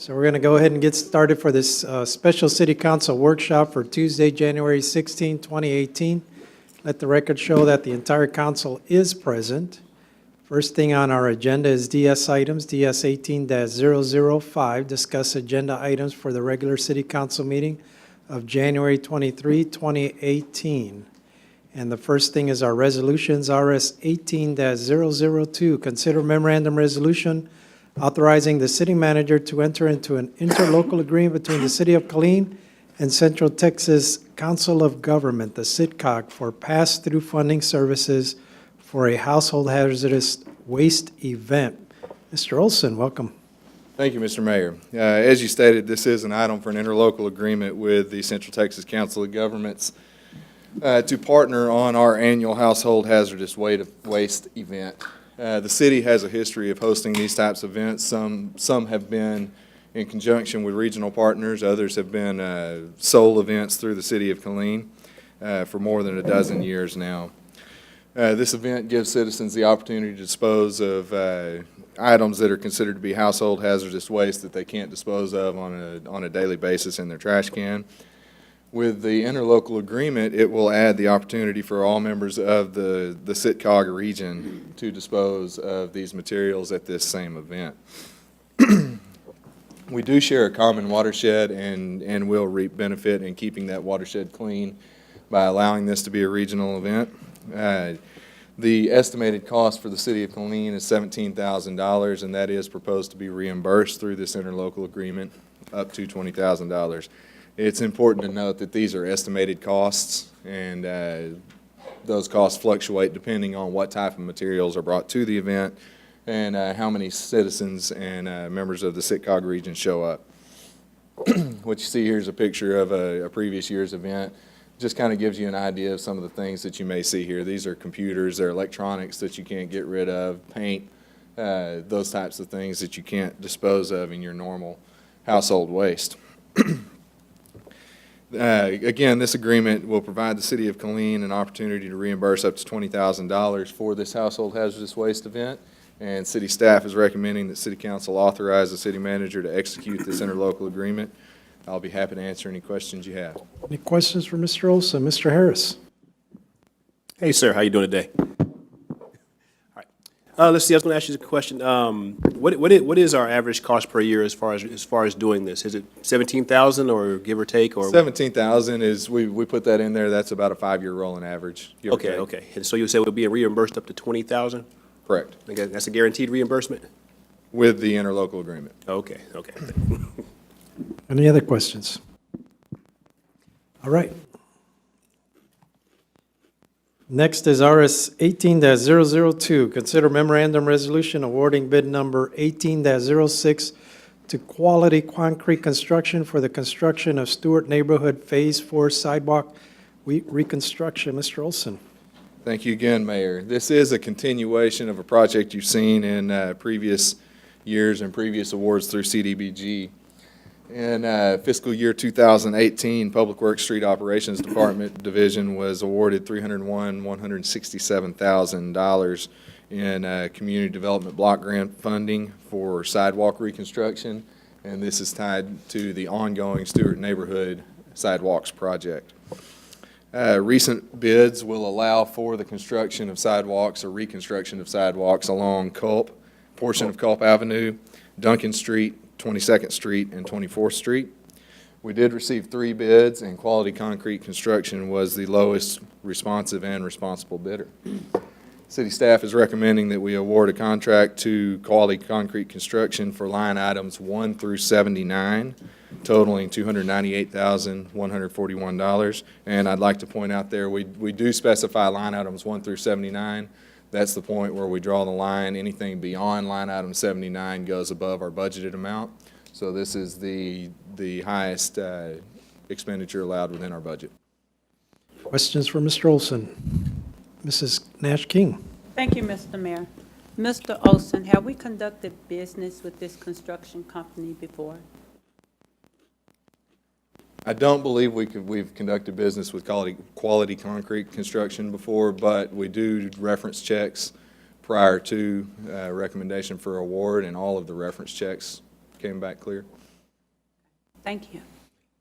So we're going to go ahead and get started for this special City Council workshop for Tuesday, January 16, 2018. Let the record show that the entire council is present. First thing on our agenda is DS items, DS 18-005, discuss agenda items for the regular City Council meeting of January 23, 2018. And the first thing is our resolutions, RS 18-002, consider memorandum resolution authorizing the city manager to enter into an interlocal agreement between the City of Killeen and Central Texas Council of Government, the CITCOG, for pass-through funding services for a household hazardous waste event. Mr. Olson, welcome. Thank you, Mr. Mayor. As you stated, this is an item for an interlocal agreement with the Central Texas Council of Governments to partner on our annual household hazardous waste event. The city has a history of hosting these types of events. Some have been in conjunction with regional partners. Others have been sole events through the city of Killeen for more than a dozen years now. This event gives citizens the opportunity to dispose of items that are considered to be household hazardous waste that they can't dispose of on a daily basis in their trash can. With the interlocal agreement, it will add the opportunity for all members of the CITCOG region to dispose of these materials at this same event. We do share a common watershed and will reap benefit in keeping that watershed clean by allowing this to be a regional event. The estimated cost for the city of Killeen is $17,000, and that is proposed to be reimbursed through this interlocal agreement up to $20,000. It's important to note that these are estimated costs, and those costs fluctuate depending on what type of materials are brought to the event and how many citizens and members of the CITCOG region show up. What you see here is a picture of a previous year's event. Just kind of gives you an idea of some of the things that you may see here. These are computers, they're electronics that you can't get rid of, paint, those types of things that you can't dispose of in your normal household waste. Again, this agreement will provide the City of Killeen an opportunity to reimburse up to $20,000 for this household hazardous waste event, and City staff is recommending that City Council authorize the City Manager to execute this interlocal agreement. I'll be happy to answer any questions you have. Any questions for Mr. Olson? Mr. Harris. Hey, sir. How you doing today? All right. Let's see. I was going to ask you a question. What is our average cost per year as far as doing this? Is it $17,000 or give or take? Or $17,000 is we put that in there. That's about a 5-year rolling average. Okay. Okay. And so you say we'll be reimbursed up to $20,000? Correct. Okay, that's a guaranteed reimbursement. With the interlocal agreement. Okay. Okay. Any other questions? All right. Next is RS 18-002. Consider memorandum resolution awarding bid number 18-06 to Quality Concrete Construction for the construction of Stewart Neighborhood Phase 4 sidewalk reconstruction. Mr. Olson. Thank you again, Mayor. This is a continuation of a project you've seen in previous years and previous awards through CDBG. In fiscal year 2018, Public Works Street Operations Department Division was awarded $301,167,000 in community development block grant funding for sidewalk reconstruction, and this is tied to the ongoing Stewart Neighborhood Sidewalks project. Recent bids will allow for the construction of sidewalks or reconstruction of sidewalks along portion of Culp Avenue, Duncan Street, 22nd Street, and 24th Street. We did receive 3 bids, and Quality Concrete Construction was the lowest responsive and responsible bidder. City staff is recommending that we award a contract to Quality Concrete Construction for line items 1 through 79, totaling $298,141. And I'd like to point out there, we do specify line items 1 through 79. That's the point where we draw the line. Anything beyond line item 79 goes above our budgeted amount. So this is the highest expenditure allowed within our budget. Questions for Mr. Olson? Mrs. Nash King. Thank you, Mr. Mayor. Mr. Olson, have we conducted business with this construction company before? I don't believe we've conducted business with Quality Concrete Construction before, but we do reference checks prior to recommendation for award, and all of the reference checks came back clear. Thank you.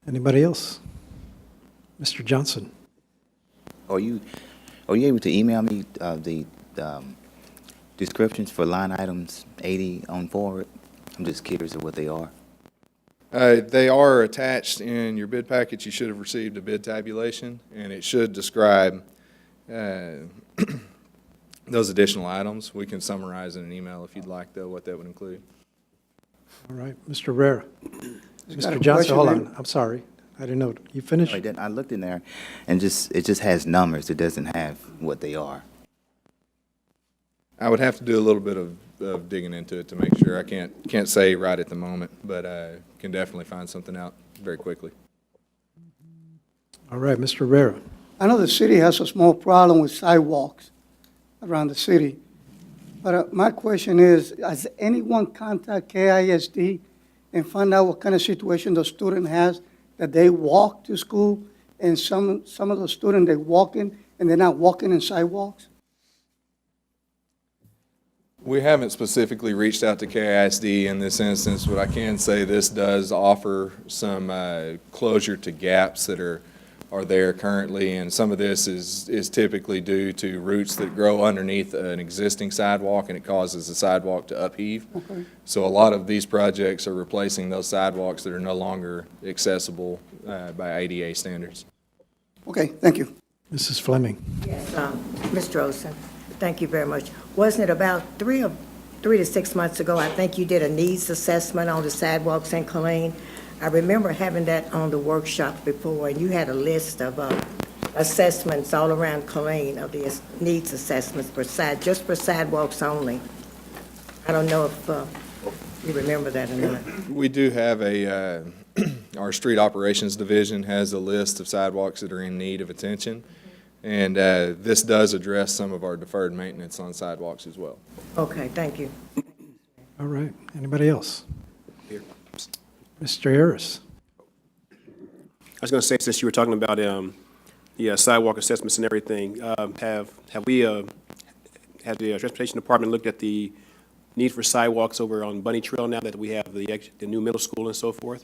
Anybody else? Mr. Johnson? Are you able to email me the descriptions for line items 80 on forward? I'm just curious of what they are. They are attached in your bid package. You should have received a bid tabulation, and it should describe those additional items. We can summarize in an email if you'd like, though, what that would include. All right, Mr. Rivera. got a Mr. Johnson, question, hold ma'am. on, I'm sorry. I didn't know. You finished? I looked in there, and it just has numbers. It doesn't have what they are. I would have to do a little bit of digging into it to make sure. I can't say right at the moment, but I can definitely find something out very quickly. All right, Mr. Rivera. I know the city has a small problem with sidewalks around the city, but my question is, has anyone contact KISD and find out what kind of situation the student has, that they walk to school, and some of the students, they walk in, and they're not walking in sidewalks? We haven't specifically reached out to KISD in this instance, but I can say this does offer some closure to gaps that are there currently, and some of this is typically due to roots that grow underneath an existing sidewalk, and it causes the sidewalk to upheave. Okay. So a lot of these projects are replacing those sidewalks that are no longer accessible by ADA standards. Okay, thank you. Mrs. Fleming. Yes, Mr. Olson, thank you very much. Wasn't it about 3 to 6 months ago, I think you did a needs assessment on the sidewalks in Killeen? I remember having that on the workshop before, and you had a list of assessments all around Killeen of the needs assessments just for sidewalks only. I don't know if you remember that or not. We do have our street operations division has a list of sidewalks that are in need of attention, and this does address some of our deferred maintenance on sidewalks as well. Okay, thank you. All right, anybody else? Here. Mr. Harris. I was going to say, since you were talking about the sidewalk assessments and everything, have we, had the Transportation Department looked at the need for sidewalks over on Bunny Trail now that we have the new middle school and so forth?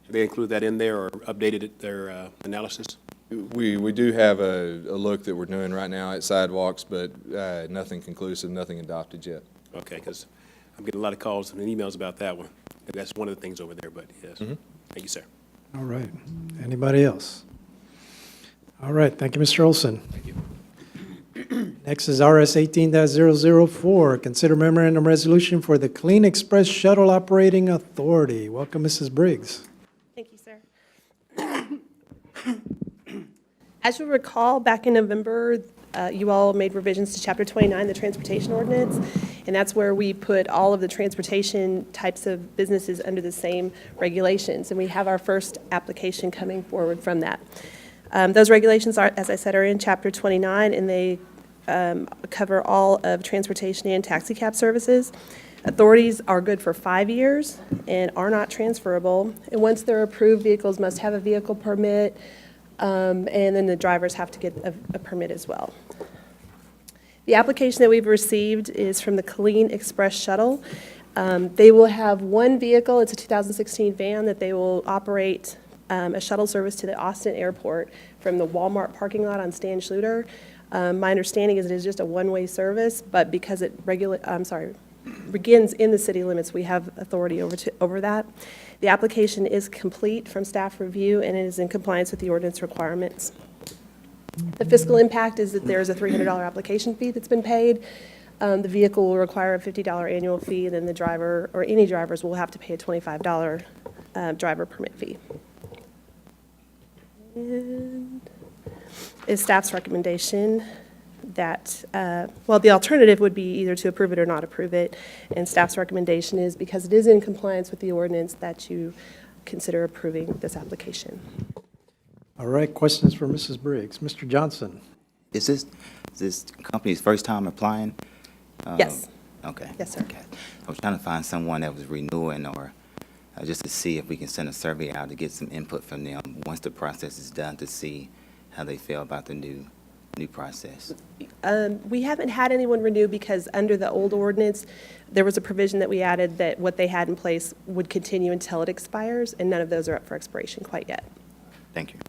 Have they included that in there or updated their analysis? We do have a look that we're doing right now at sidewalks, but nothing conclusive, nothing adopted yet. Okay, because I'm getting a lot of calls and emails about that one. That's one of the things over there, but yes. Thank you, sir. All right, anybody else? All right, thank you, Mr. Olson. Thank you. Next is RS 18-004, consider memorandum resolution for the Clean Express Shuttle Operating Authority. Welcome, Mrs. Briggs. Thank you, sir. As you recall, back in November, you all made revisions to Chapter 29, the Transportation Ordinance, and that's where we put all of the transportation types of businesses under the same regulations, and we have our first application coming forward from that. Those regulations are, as I said, are in Chapter 29, and they cover all of transportation and taxi cab services. Authorities are good for 5 years and are not transferable, and once they're approved, vehicles must have a vehicle permit, and then the drivers have to get a permit as well. The application that we've received is from the Killeen Express Shuttle. They will have one vehicle, it's a 2016 van, that they will operate a shuttle service to the Austin Airport from the Walmart parking lot on Stan Schluter. My understanding is it is just a one-way service, but because it begins in the city limits, we have authority over that. The application is complete from staff review, and it is in compliance with the ordinance requirements. The fiscal impact is that there is a $300 application fee that's been paid. The vehicle will require a $50 annual fee, and then the driver, or any drivers, will have to pay a $25 driver permit fee. And is staff's recommendation that, the alternative would be either to approve it or not approve it, and staff's recommendation is, because it is in compliance with the ordinance, that you consider approving this application. All right, questions for Mrs. Briggs. Mr. Johnson. Is this company's first time applying? Yes. Okay. Yes, sir. Okay. I was trying to find someone that was renewing, or just to see if we can send a survey out to get some input from them once the process is done, to see how they feel about the new new process? We haven't had anyone renew because under the old ordinance, there was a provision that we added that what they had in place would continue until it expires, and none of those are up for expiration quite yet. Thank you.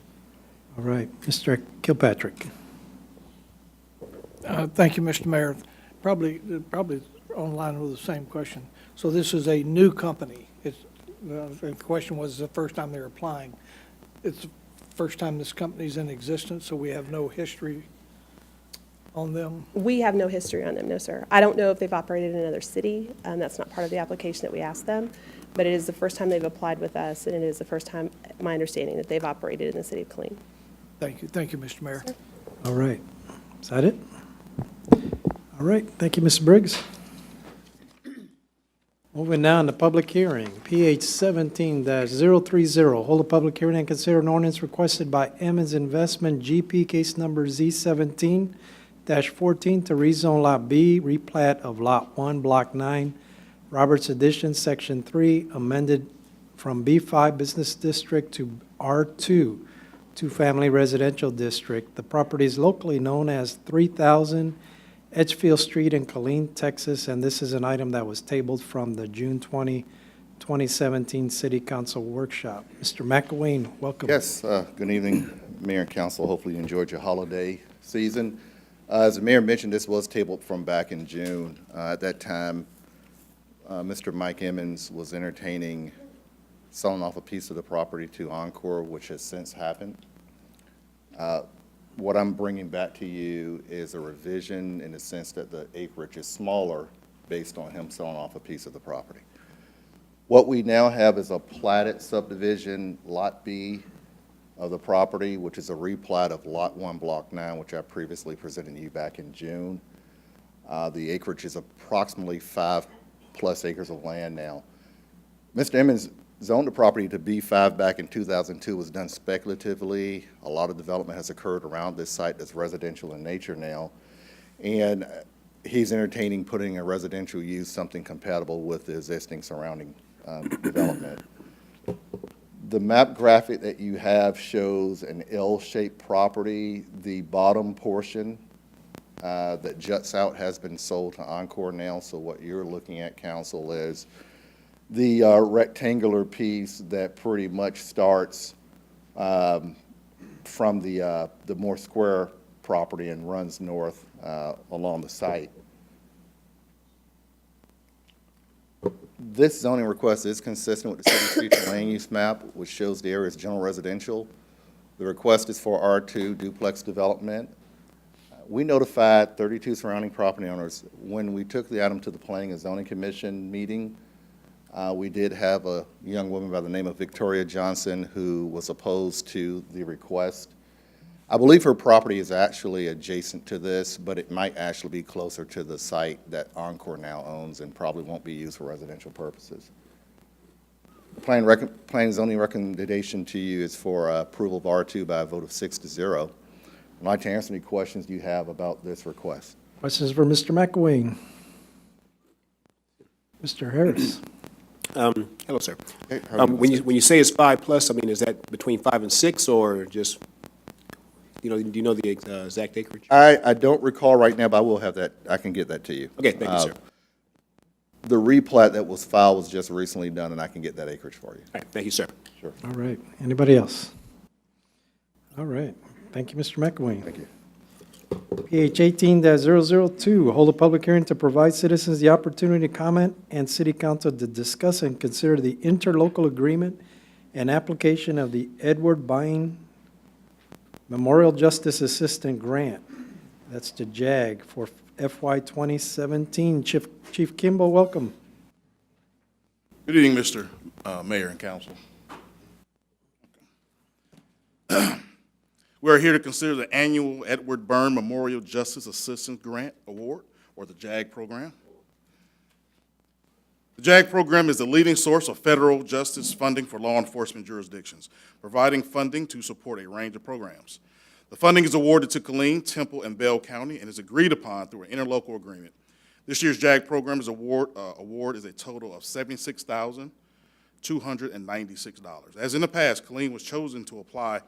All right, Mr. Kilpatrick. Thank you, Mr. Mayor. Probably online with the same question. So this is a new company. The question was the first time they're applying. It's the first time this company's in existence, so we have no history on them. We have no history on them, no, sir. I don't know if they've operated in another city. That's not part of the application that we asked them, but it is the first time they've applied with us, and it is the first time, my understanding, that they've operated in the city of Killeen. Thank you, Mr. Mayor. All right. Is that it? All right. Thank you, Mr. Briggs. Moving now to public hearing, PH 17-030, hold a public hearing and consider an ordinance requested by Emmons Investment GP, case number Z17-14, to rezone Lot B, replat of Lot 1, Block 9, Roberts Addition, Section 3, amended from B5 Business District to R2, two-family residential district. The property is locally known as 3000 Edgefield Street in Killeen, Texas, and this is an item that was tabled from the June 20, 2017 City Council workshop. Mr. McElwain, welcome. Yes, good evening, Mayor and Council. Hopefully you enjoyed your holiday season. As the Mayor mentioned, this was tabled from back in June. At that time, Mr. Mike Emmons was entertaining selling off a piece of the property to Encore, which has since happened. What I'm bringing back to you is a revision in the sense that the acreage is smaller based on him selling off a piece of the property. What we now have is a platted subdivision, Lot B of the property, which is a replat of Lot 1, Block 9, which I previously presented to you back in June. The acreage is approximately 5+ acres of land now. Mr. Emmons zoned the property to B5 back in 2002, was done speculatively. A lot of development has occurred around this site that's residential in nature now. And he's entertaining putting a residential use, something compatible with the existing surrounding development. The map graphic that you have shows an L-shaped property. The bottom portion that juts out has been sold to Encore now. So what you're looking at, Council, is the rectangular piece that pretty much starts from the more square property and runs north along the site. This zoning request is consistent with the city's future land use map, which shows the area as general residential. The request is for R2 duplex development. We notified 32 surrounding property owners. When we took the item to the Planning and Zoning Commission meeting, we did have a young woman by the name of Victoria Johnson who was opposed to the request. I believe her property is actually adjacent to this, but it might actually be closer to the site that Encore now owns and probably won't be used for residential purposes. The Planning and Zoning recommendation to you is for approval of R2 by a vote of 6-0. I'd like to answer any questions you have about this request. Questions for Mr. McElwain? Mr. Harris? Hello, sir. Hey, When you say it's 5+, I mean, is that between 5 and 6, or just, do you know the exact acreage? I don't recall right now, but I will have that. I can get that to you. Okay, thank you, sir. The replat that was filed was just recently done, and I can get that acreage for you. All right, thank you, sir. Sure. All right. Anybody else? All right. Thank you, Mr. McElwain. Thank you. PH 18-002, hold a public hearing to provide citizens the opportunity to comment and city council to discuss and consider the interlocal agreement and application of the Edward Bine Memorial Justice Assistant Grant. That's to JAG for FY 2017. Chief Kimball, welcome. Good evening, Mr. Mayor and Council. We are here to consider the annual Edward Byrne Memorial Justice Assistance Grant Award, or the JAG program. The JAG program is the leading source of federal justice funding for law enforcement jurisdictions, providing funding to support a range of programs. The funding is awarded to Killeen, Temple, and Bell County, and is agreed upon through an interlocal agreement. This year's JAG program award is a total of $76,296. As in the past, Killeen was chosen to apply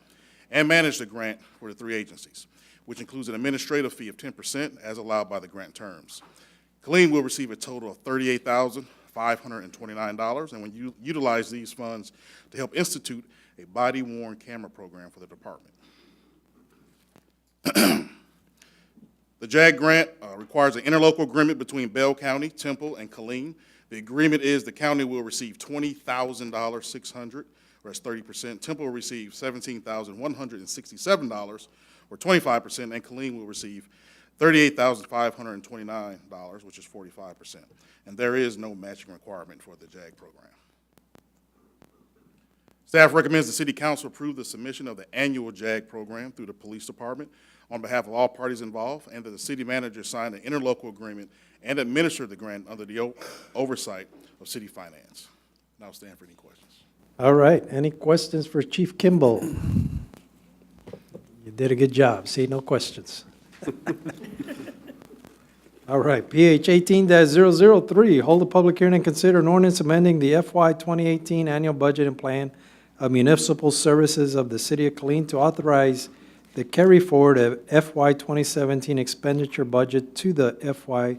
and manage the grant for the three agencies. which includes an administrative fee of 10% as allowed by the grant terms. Killeen will receive a total of $38,529, and will utilize these funds to help institute a body-worn camera program for the department. The JAG grant requires an interlocal agreement between Bell County, Temple, and Killeen. The agreement is the county will receive $20,600, or that's 30%. Temple will receive $17,167, or 25%, and Killeen will receive $38,529, which is 45%. And there is no matching requirement for the JAG program. Staff recommends the City Council approve the submission of the annual JAG program through the Police Department on behalf of all parties involved, and that the city manager sign an interlocal agreement and administer the grant under the oversight of city finance. Now I'll stand for any questions. All right, any questions for Chief Kimball? You did a good job. See, no questions. All right, PH 18-003, hold a public hearing and consider an ordinance amending the FY 2018 annual budget and plan of municipal services of the city of Killeen to authorize the carry forward of FY 2017 expenditure budget to the FY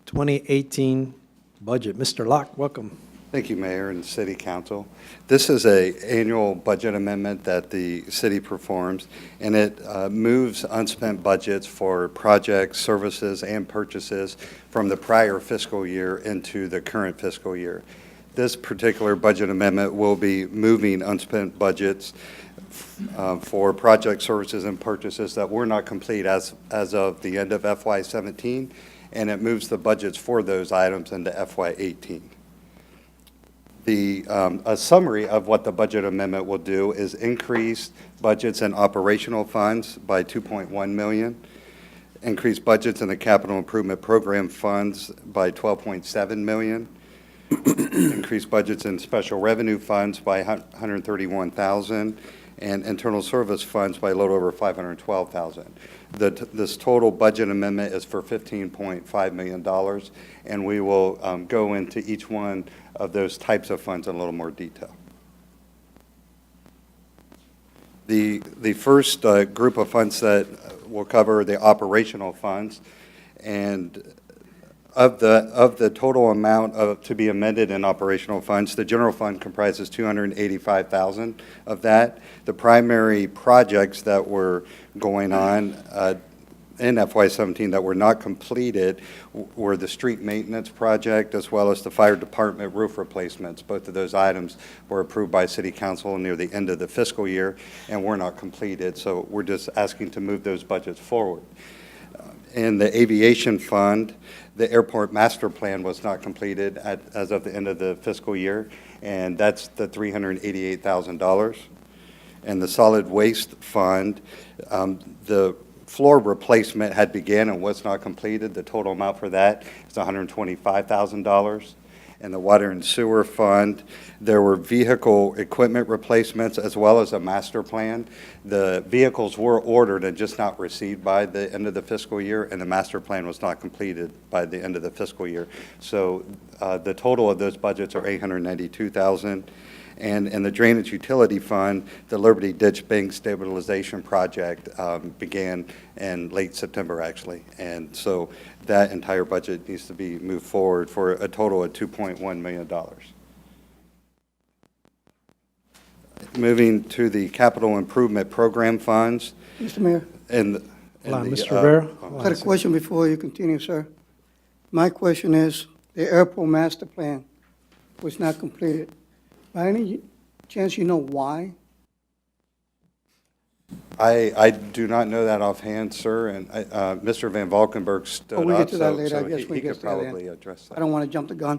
2018 budget. Mr. Locke, welcome. Thank you, Mayor and City Council. This is an annual budget amendment that the city performs, and it moves unspent budgets for projects, services, and purchases from the prior fiscal year into the current fiscal year. This particular budget amendment will be moving unspent budgets for project services and purchases that were not complete as of the end of FY 17, and it moves the budgets for those items into FY 18. A summary of what the budget amendment will do is increase budgets and operational funds by $2.1 million, increase budgets in the capital improvement program funds by $12.7 million, increase budgets in special revenue funds by $131,000, and internal service funds by a little over $512,000. This total budget amendment is for $15.5 million, and we will go into each one of those types of funds in a little more detail. The first group of funds that will cover the operational funds, and of the total amount to be amended in operational funds, the general fund comprises $285,000 of that. The primary projects that were going on in FY17 that were not completed were the street maintenance project as well as the fire department roof replacements. Both of those items were approved by City Council near the end of the fiscal year and were not completed, so we're just asking to move those budgets forward. In the aviation fund, the airport master plan was not completed as of the end of the fiscal year, and that's the $388,000. And the solid waste fund, the floor replacement had begun and was not completed. The total amount for that is $125,000. In the water and sewer fund, there were vehicle equipment replacements as well as a master plan. The vehicles were ordered and just not received by the end of the fiscal year, and the master plan was not completed by the end of the fiscal year. So the total of those budgets are $892,000. And in the drainage utility fund, the Liberty Ditch Bank stabilization project began in late September, actually. And so that entire budget needs to be moved forward for a total of $2.1 million. Moving to the capital improvement program funds. Mr. Mayor, Mr. Rivera. I got a question before you continue, sir. My question is, the airport master plan was not completed. By any chance you know why? I do not know that offhand, sir, and Mr. Van Valkenburg stood up, We'll get to that later. so I guess he we get could to that probably then. address that. I don't want to jump the gun.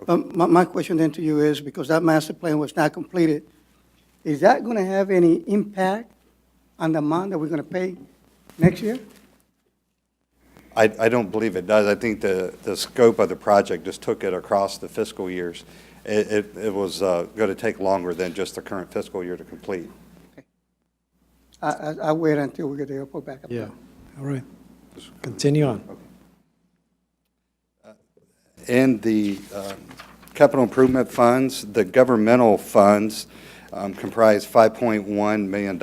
My question then to you is, because that master plan was not completed, is that going to have any impact on the amount that we're going to pay next year? I don't believe it does. I think the scope of the project just took it across the fiscal years. It was going to take longer than just the current fiscal year to complete. I'll wait until we get the airport back up. Yeah, all right. Continue on. In the capital improvement funds, the governmental funds, comprise $5.1 million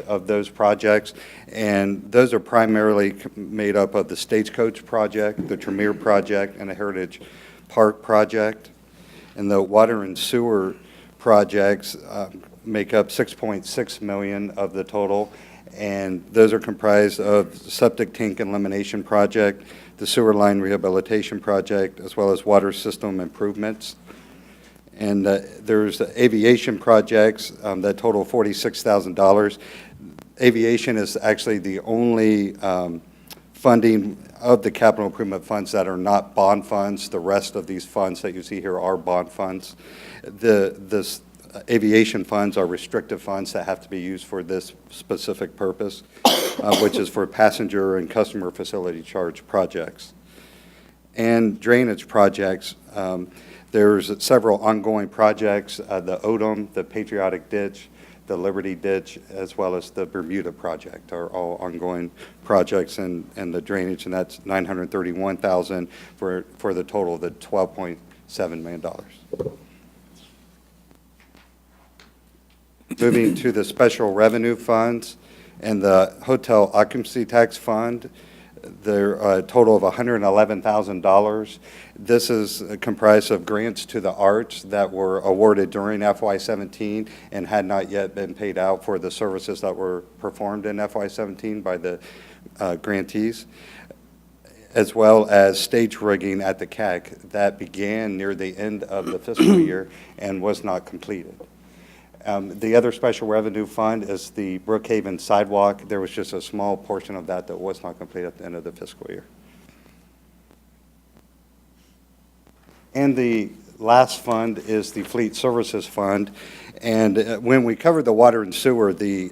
of those projects, and those are primarily made up of the Stagecoach project, the Tremere project, and the Heritage Park project. And the water and sewer projects make up $6.6 million of the total, and those are comprised of septic tank elimination project, the sewer line rehabilitation project, as well as water system improvements. And there's aviation projects that total $46,000. Aviation is actually the only funding of the capital improvement funds that are not bond funds. The rest of these funds that you see here are bond funds. The aviation funds are restrictive funds that have to be used for this specific purpose, which is for passenger and customer facility charge projects. And drainage projects, there's several ongoing projects, the Odom, the Patriotic Ditch, the Liberty Ditch, as well as the Bermuda project are all ongoing projects, and the drainage, and that's $931,000 for the total of the $12.7 million. Moving to the special revenue funds and the hotel occupancy tax fund, they're a total of $111,000. This is comprised of grants to the arts that were awarded during FY17 and had not yet been paid out for the services that were performed in FY17 by the grantees, as well as stage rigging at the CAC that began near the end of the fiscal year and was not completed. The other special revenue fund is the Brookhaven sidewalk. There was just a small portion of that that was not complete at the end of the fiscal year. And the last fund is the Fleet Services Fund. And when we covered the water and sewer, the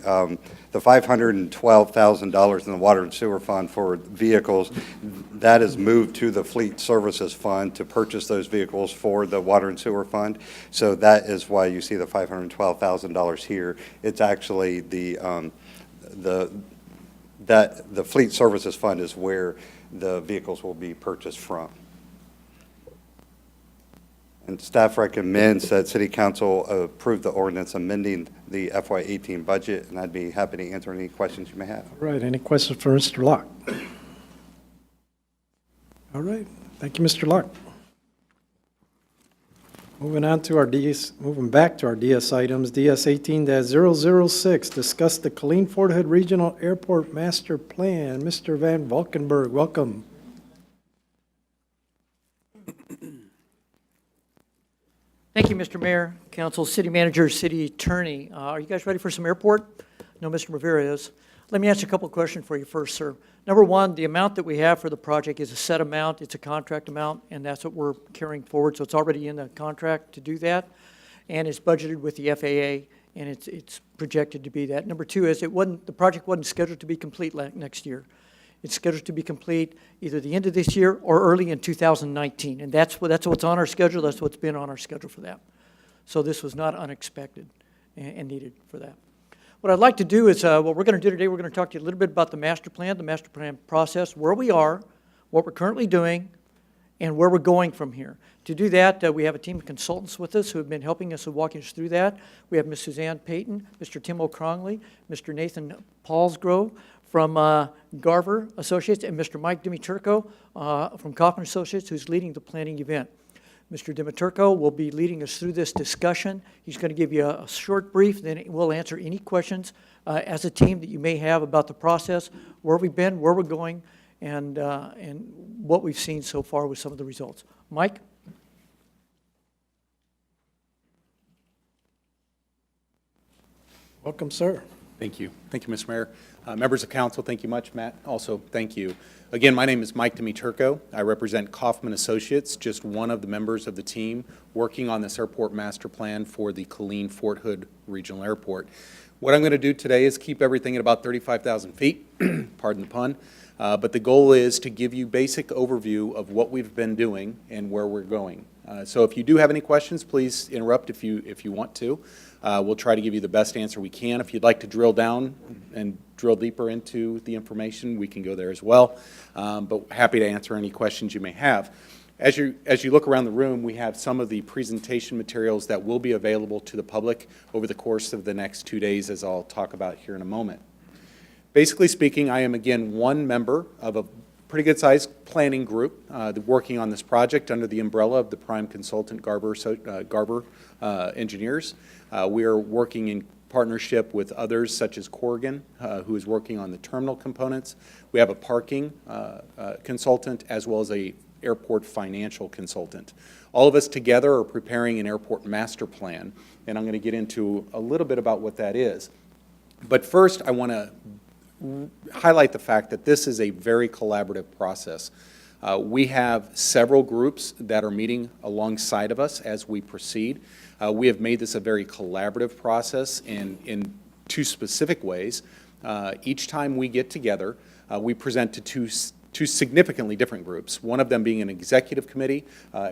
$512,000 in the water and sewer fund for vehicles, that is moved to the Fleet Services Fund to purchase those vehicles for the water and sewer fund. So that is why you see the $512,000 here. It's actually the Fleet Services Fund is where the vehicles will be purchased from. And staff recommends that City Council approve the ordinance amending the FY18 budget, and I'd be happy to answer any questions you may have. All right, any questions for Mr. Locke? All right, thank you, Mr. Locke. Moving back to our DS items, DS 18-006, discuss the Killeen Fort Hood Regional Airport Master Plan. Mr. Van Valkenburg, welcome. Thank you, Mr. Mayor, Council, City Manager, City Attorney. Are you guys ready for some airport? No, Mr. Rivera is. Let me ask you a couple of questions for you first, sir. Number one, the amount that we have for the project is a set amount. It's a contract amount, and that's what we're carrying forward. So it's already in the contract to do that, and it's budgeted with the FAA, and it's projected to be that. Number two is the project wasn't scheduled to be complete next year. It's scheduled to be complete either the end of this year or early in 2019. And that's what's on our schedule. That's what's been on our schedule for that. So this was not unexpected and needed for that. What I'd like to do is, what we're going to do today, we're going to talk to you a little bit about the master plan process, where we are, what we're currently doing, and where we're going from here. To do that, we have a team of consultants with us who have been helping us and walking us through that. We have Ms. Suzanne Payton, Mr. Tim O'Crongley, Mr. Nathan Paulsgrove from Garver Associates, and Mr. Mike Dimiturco from Kaufman Associates, who's leading the planning event. Mr. Dimiturco will be leading us through this discussion. He's going to give you a short brief, then we'll answer any questions as a team that you may have about the process, where we've been, where we're going, and what we've seen so far with some of the results. Mike? Welcome, sir. Thank you. Thank you, Mr. Mayor. Members of council, thank you much. Matt, also thank you. Again, my name is Mike Dimiturco. I represent Kaufman Associates, just one of the members of the team working on this airport master plan for the Killeen Fort Hood Regional Airport. What I'm going to do today is keep everything at about 35,000 feet, pardon the pun, but the goal is to give you basic overview of what we've been doing and where we're going. So if you do have any questions, please interrupt if you want to. We'll try to give you the best answer we can. If you'd like to drill down and drill deeper into the information, we can go there as well. But happy to answer any questions you may have. As you look around the room, we have some of the presentation materials that will be available to the public over the course of the next 2 days, as I'll talk about here in a moment. Basically speaking, I am again one member of a pretty good-sized planning group working on this project under the umbrella of the prime consultant Garber Engineers. We are working in partnership with others such as Corrigan, who is working on the terminal components. We have a parking consultant as well as a airport financial consultant. All of us together are preparing an airport master plan, and I'm going to get into a little bit about what that is. But first, I want to highlight the fact that this is a very collaborative process. We have several groups that are meeting alongside of us as we proceed. We have made this a very collaborative process in two specific ways. Each time we get together, we present to two significantly different groups, one of them being an executive committee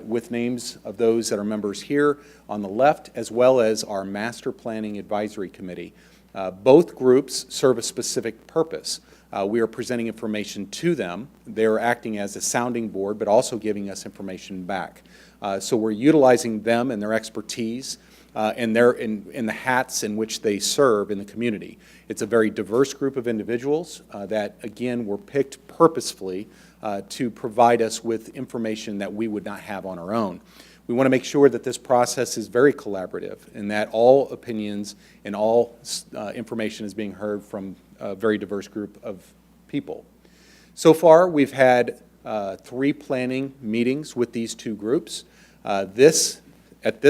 with names of those that are members here on the left, as well as our Master Planning Advisory Committee. Both groups serve a specific purpose. We are presenting information to them. They're acting as a sounding board, but also giving us information back. So we're utilizing them and their expertise and in the hats in which they serve in the community. It's a very diverse group of individuals that, again, were picked purposefully to provide us with information that we would not have on our own. We want to make sure that this process is very collaborative and that all opinions and all information is being heard from a very diverse group of people. So far, we've had 3 planning meetings with these two groups. At this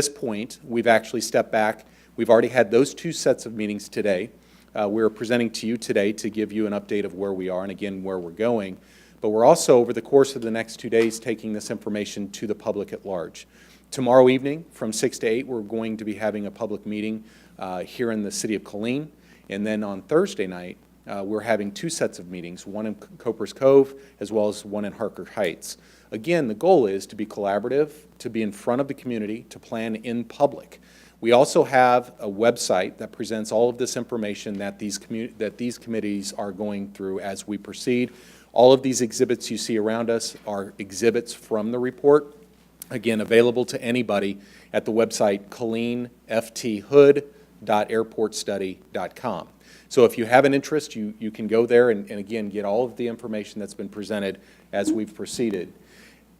point, we've actually stepped back. We've already had those 2 sets of meetings today. We're presenting to you today to give you an update of where we are and, again, where we're going. But we're also, over the course of the next 2 days, taking this information to the public at large. Tomorrow evening, from 6 to 8, we're going to be having a public meeting here in the city of Killeen. And then on Thursday night, we're having 2 sets of meetings, one in Copers Cove as well as one in Harker Heights. Again, the goal is to be collaborative, to be in front of the community, to plan in public. We also have a website that presents all of this information that these committees are going through as we proceed. All of these exhibits you see around us are exhibits from the report, again, available to anybody at the website killeenfthood.airportstudy.com. So if you have an interest, you can go there and again, get all of the information that's been presented as we've proceeded.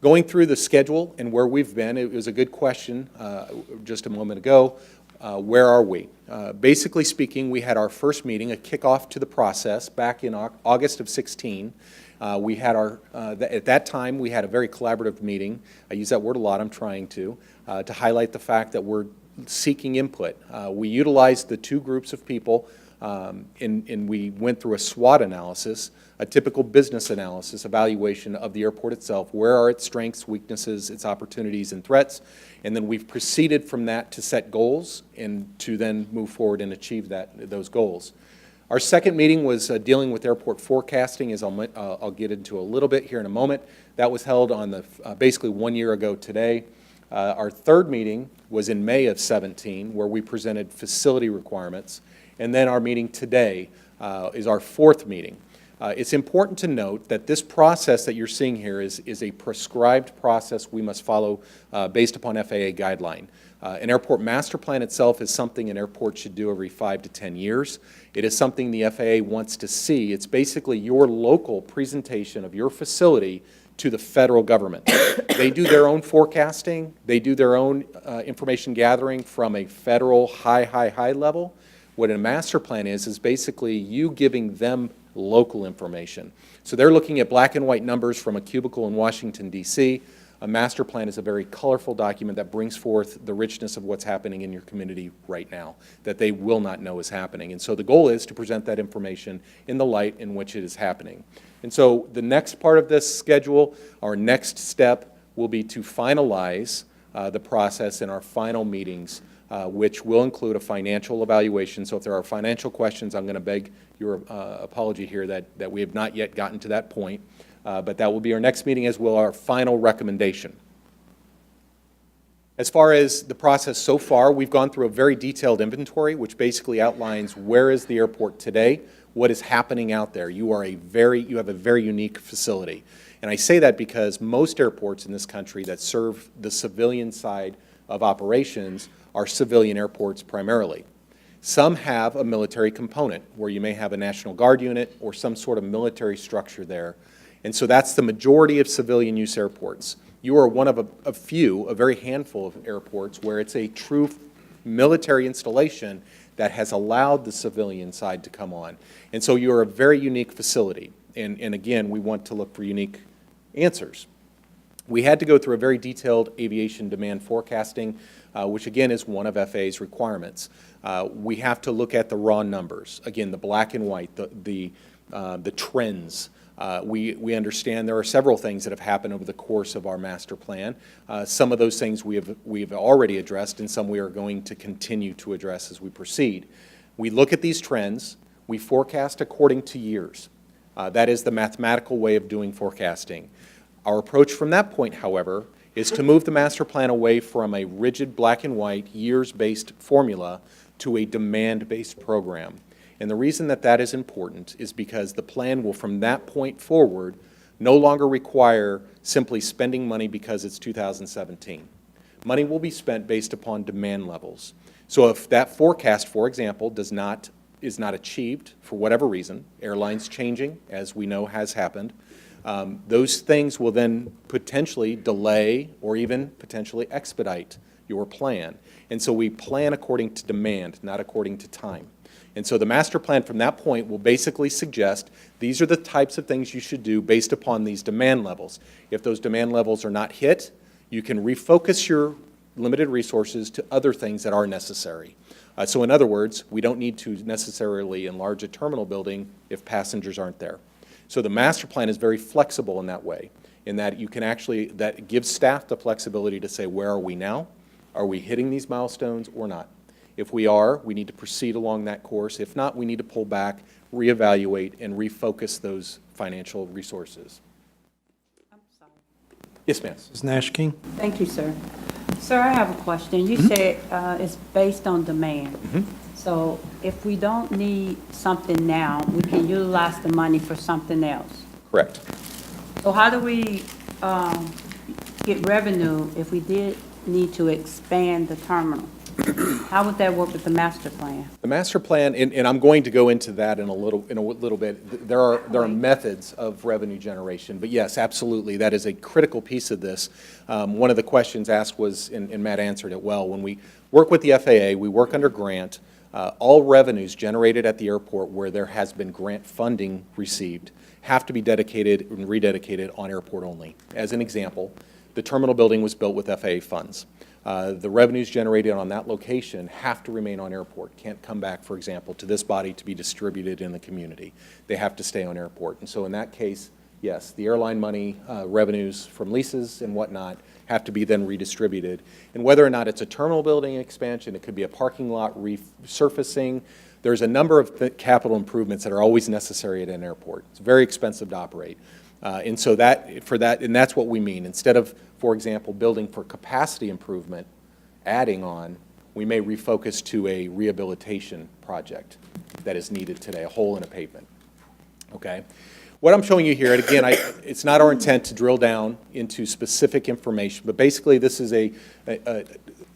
Going through the schedule and where we've been, it was a good question just a moment ago. Where are we? Basically speaking, we had our first meeting, a kickoff to the process back in August of 16. We had at that time, we had a very collaborative meeting. I use that word a lot, I'm trying to highlight the fact that we're seeking input. We utilized the 2 groups of people and we went through a SWOT analysis, a typical business analysis, evaluation of the airport itself. Where are its strengths, weaknesses, its opportunities, and threats? And then we've proceeded from that to set goals and to then move forward and achieve those goals. Our second meeting was dealing with airport forecasting, as I'll get into a little bit here in a moment. That was held on basically 1 year ago today. Our third meeting was in May of 17, where we presented facility requirements. And then our meeting today is our 4th meeting. It's important to note that this process that you're seeing here is a prescribed process we must follow based upon FAA guideline. An airport master plan itself is something an airport should do every 5 to 10 years. It is something the FAA wants to see. It's basically your local presentation of your facility to the federal government. They do their own forecasting. They do their own information gathering from a federal high level. What a master plan is basically you giving them local information. So they're looking at black and white numbers from a cubicle in Washington, D.C. A master plan is a very colorful document that brings forth the richness of what's happening in your community right now that they will not know is happening. And so the goal is to present that information in the light in which it is happening. And so the next part of this schedule, our next step, will be to finalize the process in our final meetings, which will include a financial evaluation. So if there are financial questions, I'm going to beg your apology here that we have not yet gotten to that point. But that will be our next meeting, as will our final recommendation. As far as the process so far, we've gone through a very detailed inventory, which basically outlines where is the airport today, what is happening out there. You have a very unique facility. And I say that because most airports in this country that serve the civilian side of operations are civilian airports primarily. Some have a military component where you may have a National Guard unit or some sort of military structure there. And so that's the majority of civilian use airports. You are one of a few, a very handful of airports where it's a true military installation that has allowed the civilian side to come on. And so you're a very unique facility. And again, we want to look for unique answers. We had to go through a very detailed aviation demand forecasting, which again is one of FAA's requirements. We have to look at the raw numbers, again, the black and white, the trends. We understand there are several things that have happened over the course of our master plan. Some of those things we have already addressed, and some we are going to continue to address as we proceed. We look at these trends. We forecast according to years. That is the mathematical way of doing forecasting. Our approach from that point, however, is to move the master plan away from a rigid black and white years-based formula to a demand-based program. And the reason that that is important is because the plan will, from that point forward, no longer require simply spending money because it's 2017. Money will be spent based upon demand levels. So if that forecast, for example, is not achieved for whatever reason, airlines changing, as we know has happened, those things will then potentially delay or even potentially expedite your plan. And so we plan according to demand, not according to time. And so the master plan from that point will basically suggest these are the types of things you should do based upon these demand levels. If those demand levels are not hit, you can refocus your limited resources to other things that are necessary. So in other words, we don't need to necessarily enlarge a terminal building if passengers aren't there. So the master plan is very flexible in that way, in that you can actually, that gives staff the flexibility to say, where are we now? Are we hitting these milestones or not? If we are, we need to proceed along that course. If not, we need to pull back, reevaluate, and refocus those financial resources. I'm sorry. Yes, ma'am. Mrs. Nash King? Thank you, sir. Sir, I have a question. You said it's based on demand. So if we don't need something now, we can utilize the money for something else. Correct. So how do we get revenue if we did need to expand the terminal? How would that work with the master plan? The master plan, and I'm going to go into that in a little bit. There are methods of revenue generation, but yes, absolutely, that is a critical piece of this. One of the questions asked was, and Matt answered it well, when we work with the FAA, we work under grant. All revenues generated at the airport where there has been grant funding received have to be dedicated and rededicated on airport only. As an example, the terminal building was built with FAA funds. The revenues generated on that location have to remain on airport. Can't come back, for example, to this body to be distributed in the community. They have to stay on airport. And so in that case, yes, the airline money, revenues from leases and whatnot have to be then redistributed. And whether or not it's a terminal building expansion, it could be a parking lot resurfacing. There's a number of capital improvements that are always necessary at an airport. It's very expensive to operate. And so that's what we mean. Instead of, for example, building for capacity improvement, adding on, we may refocus to a rehabilitation project that is needed today, a hole in a pavement. Okay? What I'm showing you here, and again, it's not our intent to drill down into specific information, but basically this is a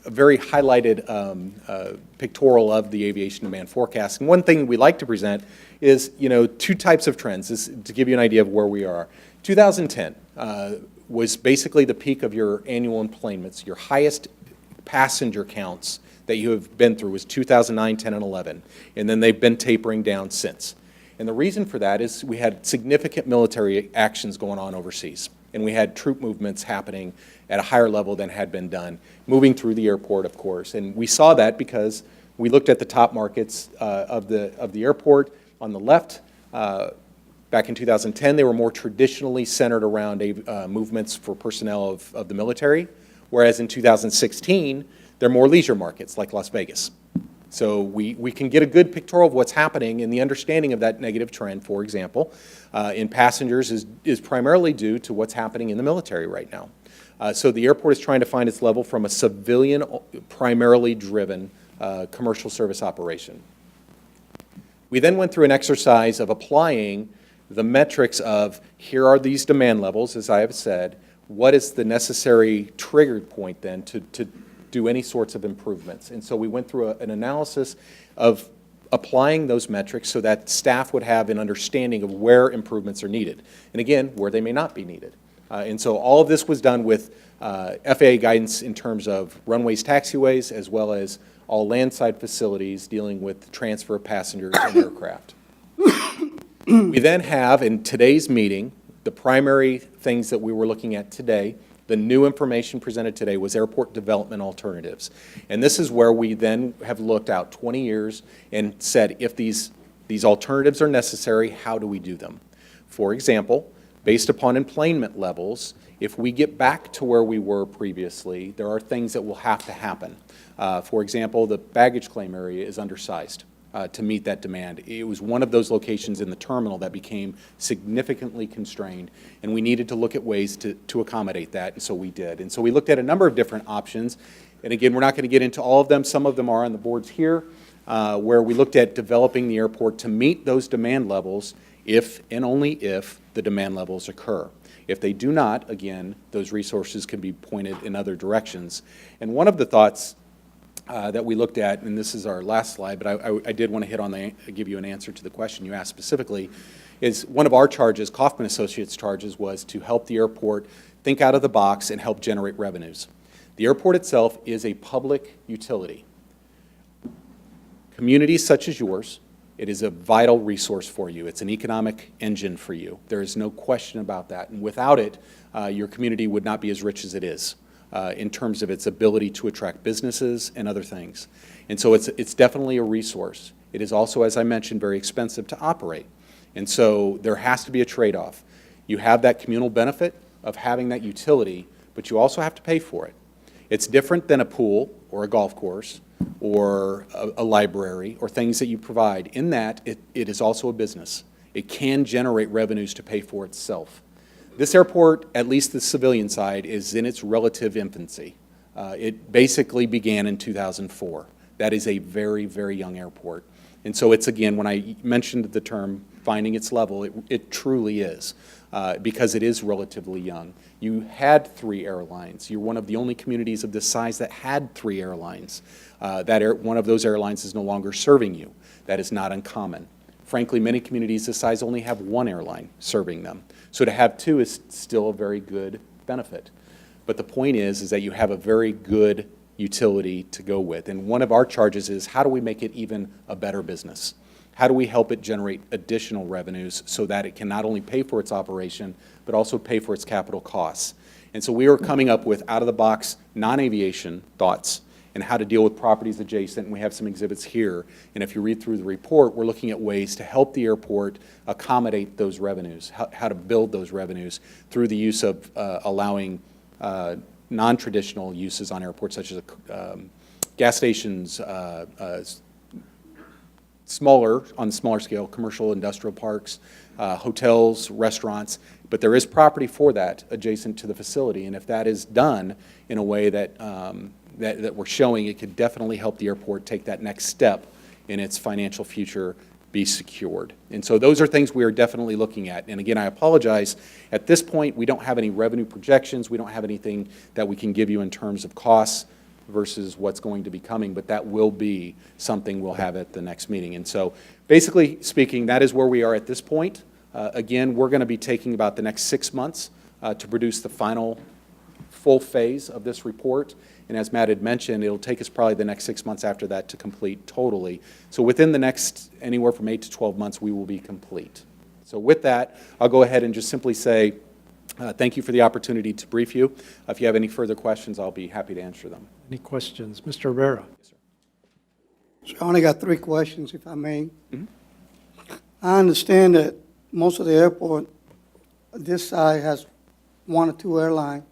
very highlighted pictorial of the aviation demand forecast. And one thing we like to present is, two types of trends, to give you an idea of where we are. 2010 was basically the peak of your annual enplanements. Your highest passenger counts that you have been through was 2009, 10, and 11. And then they've been tapering down since. And the reason for that is we had significant military actions going on overseas. And we had troop movements happening at a higher level than had been done, moving through the airport, of course. And we saw that because we looked at the top markets of the airport. On the left, back in 2010, they were more traditionally centered around movements for personnel of the military, whereas in 2016, they're more leisure markets like Las Vegas. So we can get a good pictorial of what's happening, and the understanding of that negative trend, for example, in passengers is primarily due to what's happening in the military right now. So the airport is trying to find its level from a civilian, primarily driven commercial service operation. We then went through an exercise of applying the metrics of here are these demand levels, as I have said, what is the necessary trigger point then to do any sorts of improvements? And so we went through an analysis of applying those metrics so that staff would have an understanding of where improvements are needed, and again, where they may not be needed. And so all of this was done with FAA guidance in terms of runways, taxiways, as well as all landside facilities dealing with the transfer of passengers and aircraft. We then have, in today's meeting, the primary things that we were looking at today, the new information presented today was airport development alternatives. And this is where we then have looked out 20 years and said, if these alternatives are necessary, how do we do them? For example, based upon employment levels, if we get back to where we were previously, there are things that will have to happen. For example, the baggage claim area is undersized to meet that demand. It was one of those locations in the terminal that became significantly constrained, and we needed to look at ways to accommodate that, and so we did. And so we looked at a number of different options, and again, we're not going to get into all of them. Some of them are on the boards here, where we looked at developing the airport to meet those demand levels if and only if the demand levels occur. If they do not, again, those resources can be pointed in other directions. And one of the thoughts that we looked at, and this is our last slide, but I did want to hit on give you an answer to the question you asked specifically, is one of our charges, Kaufman Associates' charges, was to help the airport think out of the box and help generate revenues. The airport itself is a public utility. Communities such as yours, it is a vital resource for you. It's an economic engine for you. There is no question about that. And without it, your community would not be as rich as it is in terms of its ability to attract businesses and other things. And so it's definitely a resource. It is also, as I mentioned, very expensive to operate. And so there has to be a trade-off. You have that communal benefit of having that utility, but you also have to pay for it. It's different than a pool or a golf course or a library or things that you provide in that it is also a business. It can generate revenues to pay for itself. This airport, at least the civilian side, is in its relative infancy. It basically began in 2004. That is a very, very young airport. And so it's, again, when I mentioned the term finding its level, it truly is, because it is relatively young. You had 3 airlines. You're one of the only communities of this size that had 3 airlines. One of those airlines is no longer serving you. That is not uncommon. Frankly, many communities this size only have 1 airline serving them. So to have 2 is still a very good benefit. But the point is that you have a very good utility to go with. And one of our charges is, how do we make it even a better business? How do we help it generate additional revenues so that it can not only pay for its operation, but also pay for its capital costs? And so we are coming up with out-of-the-box, non-aviation thoughts and how to deal with properties adjacent, and we have some exhibits here. And if you read through the report, we're looking at ways to help the airport accommodate those revenues, how to build those revenues through the use of allowing non-traditional uses on airports, such as gas stations, on the smaller scale, commercial industrial parks, hotels, restaurants. But there is property for that adjacent to the facility, and if that is done in a way that that we're showing, it could definitely help the airport take that next step in its financial future be secured. And so those are things we are definitely looking at. And again, I apologize. At this point, we don't have any revenue projections. We don't have anything that we can give you in terms of costs versus what's going to be coming, but that will be something we'll have at the next meeting. And so basically speaking, that is where we are at this point. Again, we're going to be taking about the next 6 months to produce the final full phase of this report. And as Matt had mentioned, it'll take us probably the next 6 months after that to complete totally. So within the next anywhere from 8 to 12 months, we will be complete. So with that, I'll go ahead and just simply say thank you for the opportunity to brief you. If you have any further questions, I'll be happy to answer them. Any questions? Mr. Rivera. So I only got 3 questions, if I may. I understand that most of the airport, this side has 1 or 2 airlines.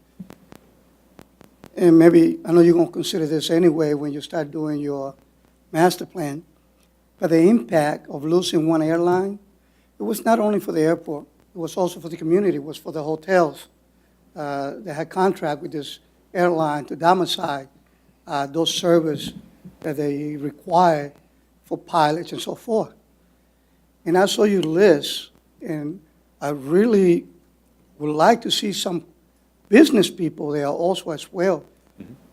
And maybe, I know you're going to consider this anyway when you start doing your master plan, but the impact of losing 1 airline, it was not only for the airport, it was also for the community, it was for the hotels that had contract with this airline to domicile those services that they require for pilots and so forth. And I saw you list And I really would like to see some business people there also as well.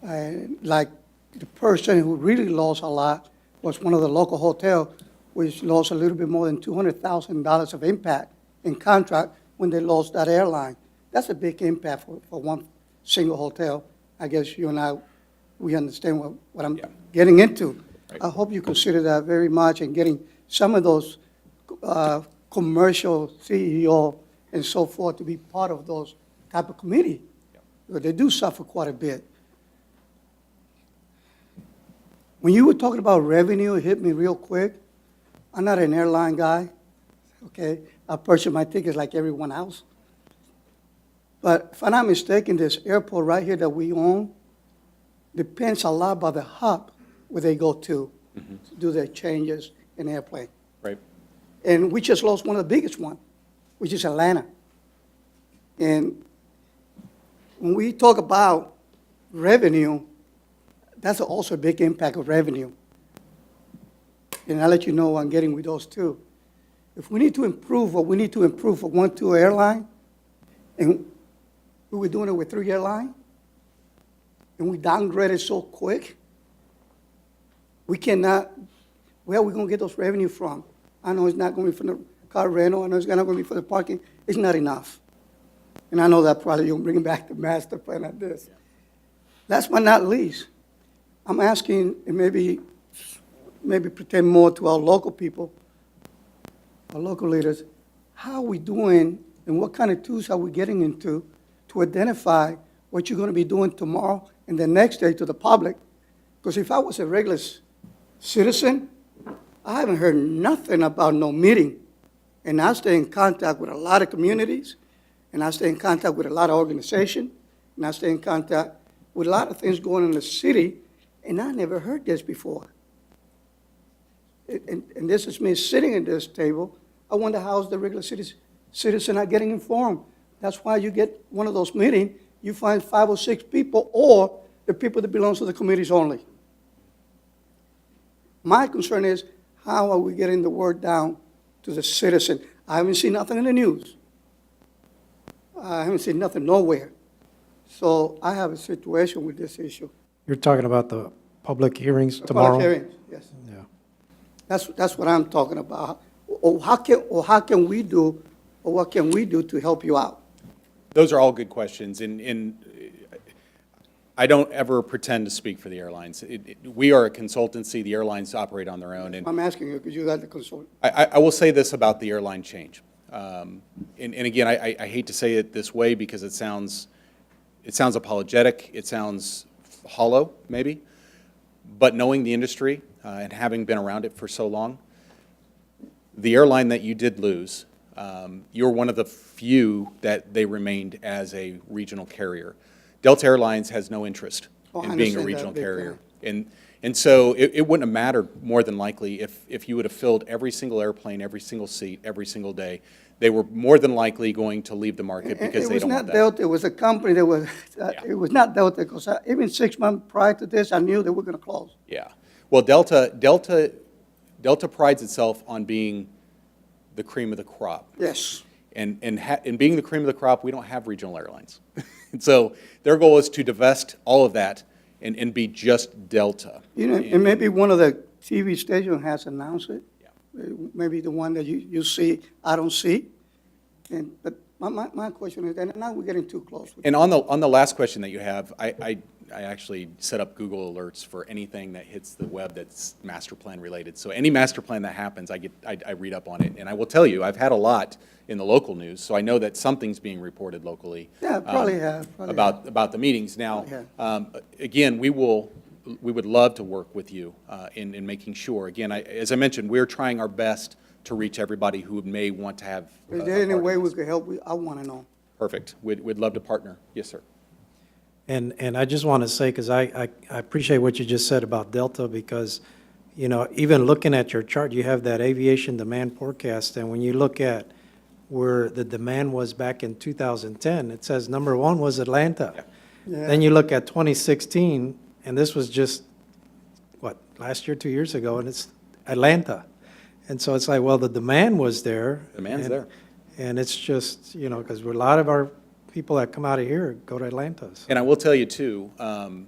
Like the person who really lost a lot was one of the local hotel, which lost a little bit more than $200,000 of impact in contract when they lost that airline. That's a big impact for one single hotel. I guess you and I, we understand what I'm getting into. Right. I hope you consider that very much and getting some of those commercial CEO and so forth to be part of those type of committee. Because they do suffer quite a bit. When you were talking about revenue, it hit me real quick. I'm not an airline guy, okay? I purchase my tickets like everyone else. But if I'm not mistaken, this airport right here that we own depends a lot by the hub where they go to do their changes in airplane. Right. And we just lost one of the biggest ones, which is Atlanta. And when we talk about revenue, that's also a big impact of revenue. And I'll let you know what I'm getting with those two. If we need to improve what we need to improve for 1-2 airline, and we were doing it with 3 airline, and we downgraded so quick, we cannot, where are we going to get those revenue from? I know it's not going to be from the car rental, I know it's not going to be for the parking, it's not enough. And I know that probably you'll bring back the master plan at this. Last but not least, I'm asking, and maybe pretend more to our local people, our local leaders, how are we doing and what kind of tools are we getting into to identify what you're going to be doing tomorrow and the next day to the public? Because if I was a regular citizen, I haven't heard nothing about no meeting. And I stay in contact with a lot of communities, and I stay in contact with a lot of organizations, and I stay in contact with a lot of things going on in the city, and I never heard this before. And this is me sitting at this table. I wonder how's the regular citizen not getting informed. That's why you get one of those meetings, you find 5 or 6 people, or the people that belong to the committees only. My concern is, how are we getting the word down to the citizen? I haven't seen nothing in the news. I haven't seen nothing nowhere. So I have a situation with this issue. You're talking about the public hearings The tomorrow? Public hearings, yes. Yeah. That's what I'm talking about. Or how can we do, or what can we do to help you out? Those are all good questions, and I don't ever pretend to speak for the airlines. We are a consultancy, the airlines operate on their own. And I'm asking you, because you got the consult. I will say this about the airline change. And again, I hate to say it this way because it sounds apologetic, it sounds hollow, maybe. But knowing the industry and having been around it for so long, the airline that you did lose, you're one of the few that they remained as a regional carrier. Delta Airlines has no interest in being a regional carrier. And so it wouldn't have mattered more than likely if you would have filled every single airplane, every single seat, every single day. They were more than likely going to leave the market because they don't want that. It was not Delta, it was a company that was, it was not Delta, because even 6 months prior to this, I knew they were going to close. Yeah. Well, Delta prides itself on being the cream of the crop. Yes. And being the cream of the crop, we don't have regional airlines. And so their goal is to divest all of that and be just Delta. You know, and maybe one of the TV stations has announced it. Yeah. Maybe the one that you see, I don't see. But my question is, and now we're getting too close. And on the last question that you have, I actually set up Google alerts for anything that hits the web that's master plan related. So any master plan that happens, I read up on it. And I will tell you, I've had a lot in the local news, so I know that something's being reported locally. Yeah, probably have. About the meetings. Now, again, we would love to work with you in making sure. Again, as I mentioned, we're trying our best to reach everybody who may want to have. Is there any way we could help? I want to know. Perfect. We'd love to partner. Yes, sir. And I just want to say, because I appreciate what you just said about Delta, because, you know, even looking at your chart, you have that aviation demand forecast, and when you look at where the demand was back in 2010, it says number 1 was Atlanta. Yeah. Then you look at 2016, and this was just, what, last year, 2 years ago, and it's Atlanta. And so it's like, well, the demand was there. Demand's there. And it's just, because a lot of our people that come out of here go to Atlanta. So. And I will tell you too, and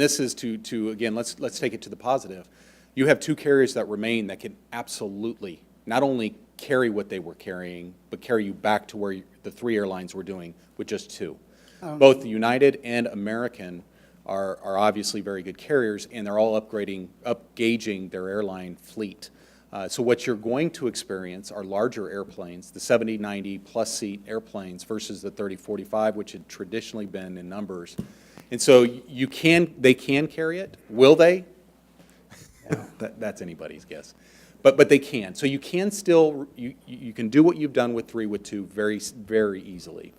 this is to again, let's take it to the positive. You have two carriers that remain that can absolutely not only carry what they were carrying, but carry you back to where the three airlines were doing with just two. Both United and American are obviously very good carriers, and they're all upgauging their airline fleet. So what you're going to experience are larger airplanes, the 70, 90 plus seat airplanes versus the 30, 45, which had traditionally been in numbers. And so they can carry it. Will they? That's anybody's guess. But they can. So you can still, you can do what you've done with 3 with 2 very, very easily.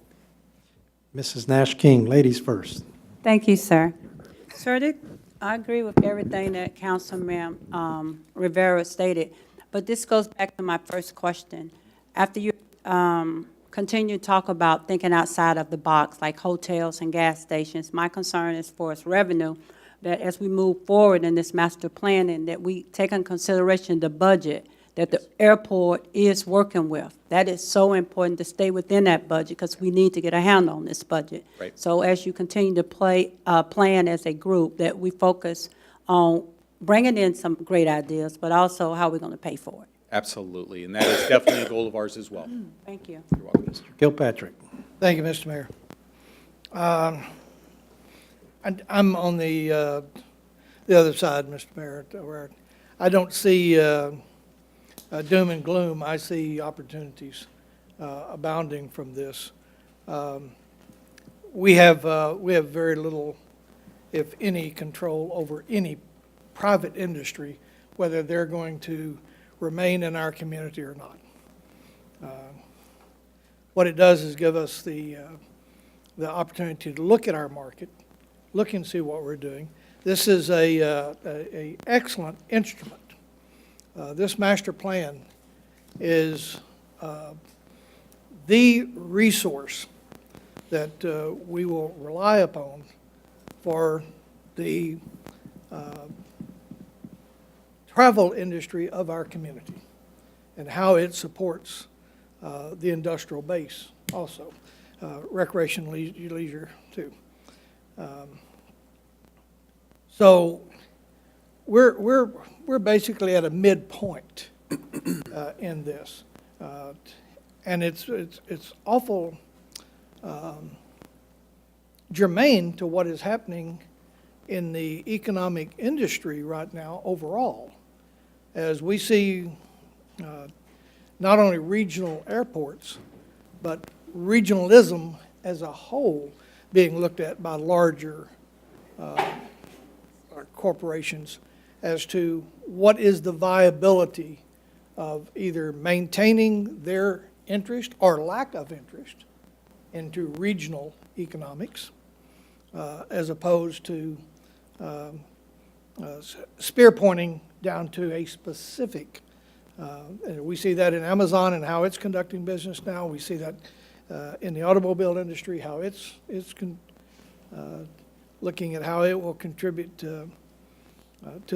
Mrs. Nash King, ladies first. Thank you, sir. Sir, I agree with everything that Councilman Rivera stated, but this goes back to my first question. After you continue to talk about thinking outside of the box, like hotels and gas stations, my concern is for its revenue, that as we move forward in this master planning, that we take in consideration the budget that the airport is working with. That is so important to stay within that budget because we need to get a handle on this budget. Right. So as you continue to plan as a group, that we focus on bringing in some great ideas, but also how we're going to pay for it. Absolutely, and that is definitely a goal of ours as well. Thank you. You're welcome. Mr. Kilpatrick. Thank you, Mr. Mayor. I'm on the other side, Mr. Mayor, where I don't see doom and gloom. I see opportunities abounding from this. We have very little, if any, control over any private industry, whether they're going to remain in our community or not. What it does is give us the opportunity to look at our market, look and see what we're doing. This is a excellent instrument. This master plan is the resource that we will rely upon for the travel industry of our community and how it supports the industrial base also, recreation, leisure too. So we're basically at a midpoint in this, and it's awful germane to what is happening in the economic industry right now overall, as we see not only regional airports, but regionalism as a whole being looked at by larger corporations as to what is the viability of either maintaining their interest or lack of interest into regional economics, as opposed to spear pointing down to a specific. We see that in Amazon and how it's conducting business now. We see that in the automobile industry, how it's looking at how it will contribute to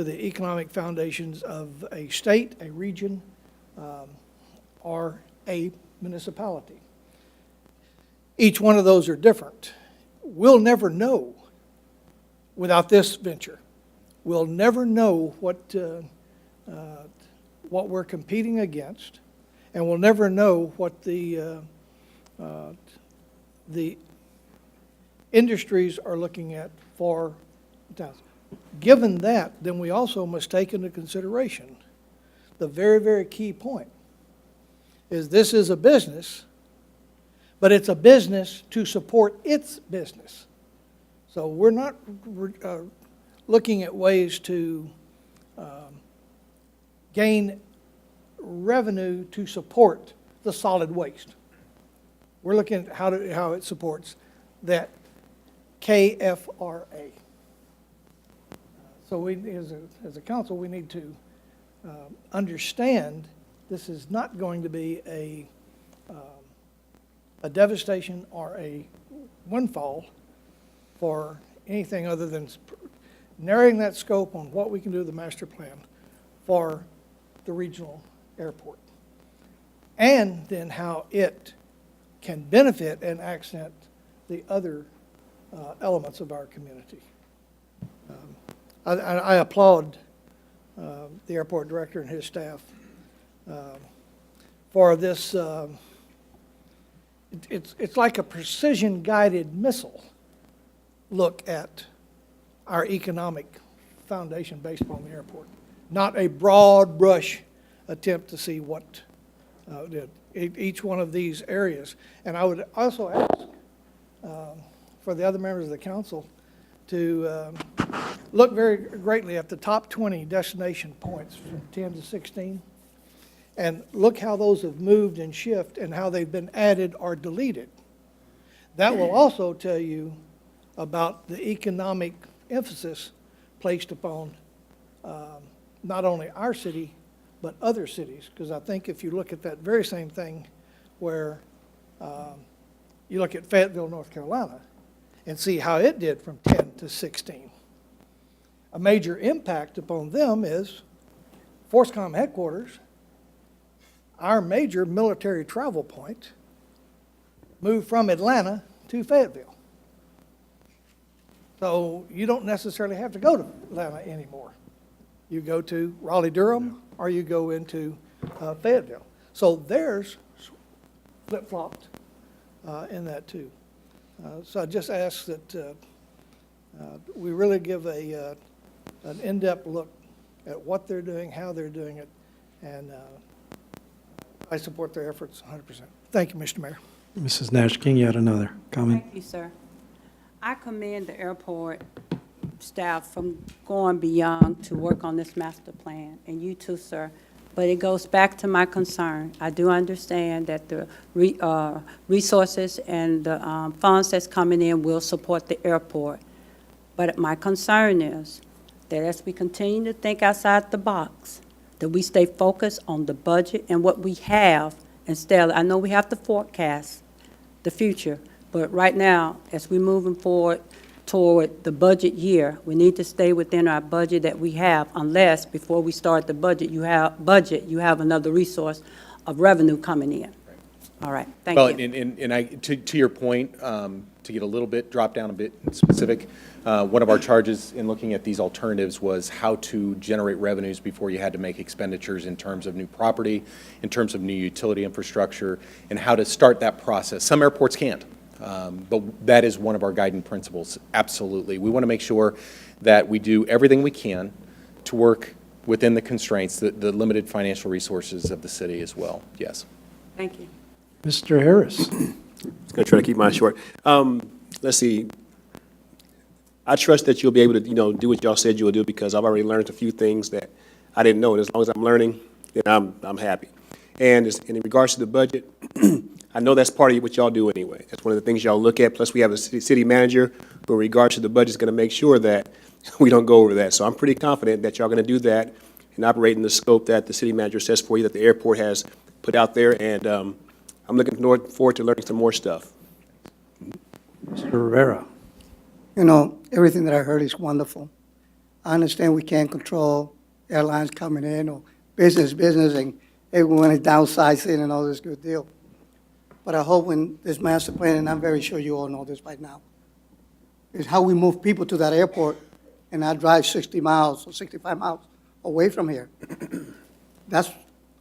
the economic foundations of a state, a region, or a municipality. Each one of those are different. We'll never know without this venture. We'll never know what we're competing against, and we'll never know what the industries are looking at for towns. Given that, then we also must take into consideration the very, very key point is this is a business, but it's a business to support its business. So we're not looking at ways to gain revenue to support the solid waste. We're looking at how it supports that KFRA. So we, as a council, we need to understand this is not going to be a devastation or a windfall for anything other than narrowing that scope on what we can do with the master plan for the regional airport. and then how it can benefit and accent the other elements of our community. I applaud the airport director and his staff for this. It's like a precision-guided missile look at our economic foundation based upon the airport, not a broad brush attempt to see what each one of these areas. And I would also ask for the other members of the council to look very greatly at the top 20 destination points from 10 to 16, and look how those have moved and shifted and how they've been added or deleted. That will also tell you about the economic emphasis placed upon not only our city, but other cities. Because I think if you look at that very same thing where you look at Fayetteville, North Carolina, and see how it did from 10 to 16. A major impact upon them is FORSCOM headquarters, our major military travel point, moved from Atlanta to Fayetteville. So you don't necessarily have to go to Atlanta anymore. You go to Raleigh-Durham, or you go into Fayetteville. So theirs flip-flopped in that too. So I just ask that we really give an in-depth look at what they're doing, how they're doing it, and I support their efforts 100%. Thank you, Mr. Mayor. Mrs. Nash King, you had another comment? Thank you, sir. I commend the airport staff from going beyond to work on this master plan, and you too, sir. But it goes back to my concern. I do understand that the resources and the funds that's coming in will support the airport. But my concern is that as we continue to think outside the box, that we stay focused on the budget and what we have instead. I know we have to forecast the future, but right now, as we're moving forward toward the budget year, we need to stay within our budget that we have, unless before we start the budget, you have another resource of revenue coming in. All right, thank you. Well, and to your point, to get a little bit, drop down a bit specific, one of our charges in looking at these alternatives was how to generate revenues before you had to make expenditures in terms of new property, in terms of new utility infrastructure, and how to start that process. Some airports can't. But that is one of our guiding principles, absolutely. We want to make sure that we do everything we can to work within the constraints, the limited financial resources of the city as well, yes. Thank you. Mr. Harris. I'm going to try to keep mine short. Let's see. I trust that you'll be able to, do what y'all said you will do, because I've already learned a few things that I didn't know. And as long as I'm learning, then I'm happy. And in regards to the budget, I know that's part of what y'all do anyway. That's one of the things y'all look at. Plus, we have a city manager who, in regards to the budget, is going to make sure that we don't go over that. So I'm pretty confident that y'all are going to do that and operate in the scope that the city manager says for you, that the airport has put out there. And I'm looking forward to learning some more stuff. Mr. Rivera. Everything that I heard is wonderful. I understand we can't control airlines coming in or business, and everyone is downsizing and all this good deal. But I hope when this master plan, and I'm very sure you all know this by now, is how we move people to that airport and not drive 60 miles or 65 miles away from here. I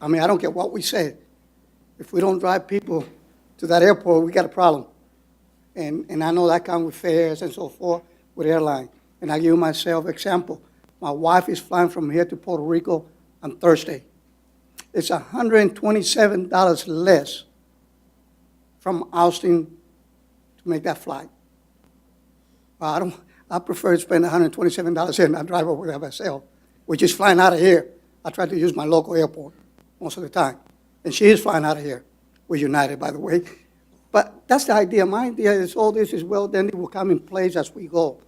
don't care what we say. If we don't drive people to that airport, we got a problem. And I know that comes with fares and so forth with airline. And I give you myself example. My wife is flying from here to Puerto Rico on Thursday. It's $127 less from Austin to make that flight. I prefer to spend $127 here and not drive over there myself, which is flying out of here. I try to use my local airport most of the time. And she is flying out of here. We're United, by the way. But that's the idea. My idea is all this is, well, then it will come in place as we go.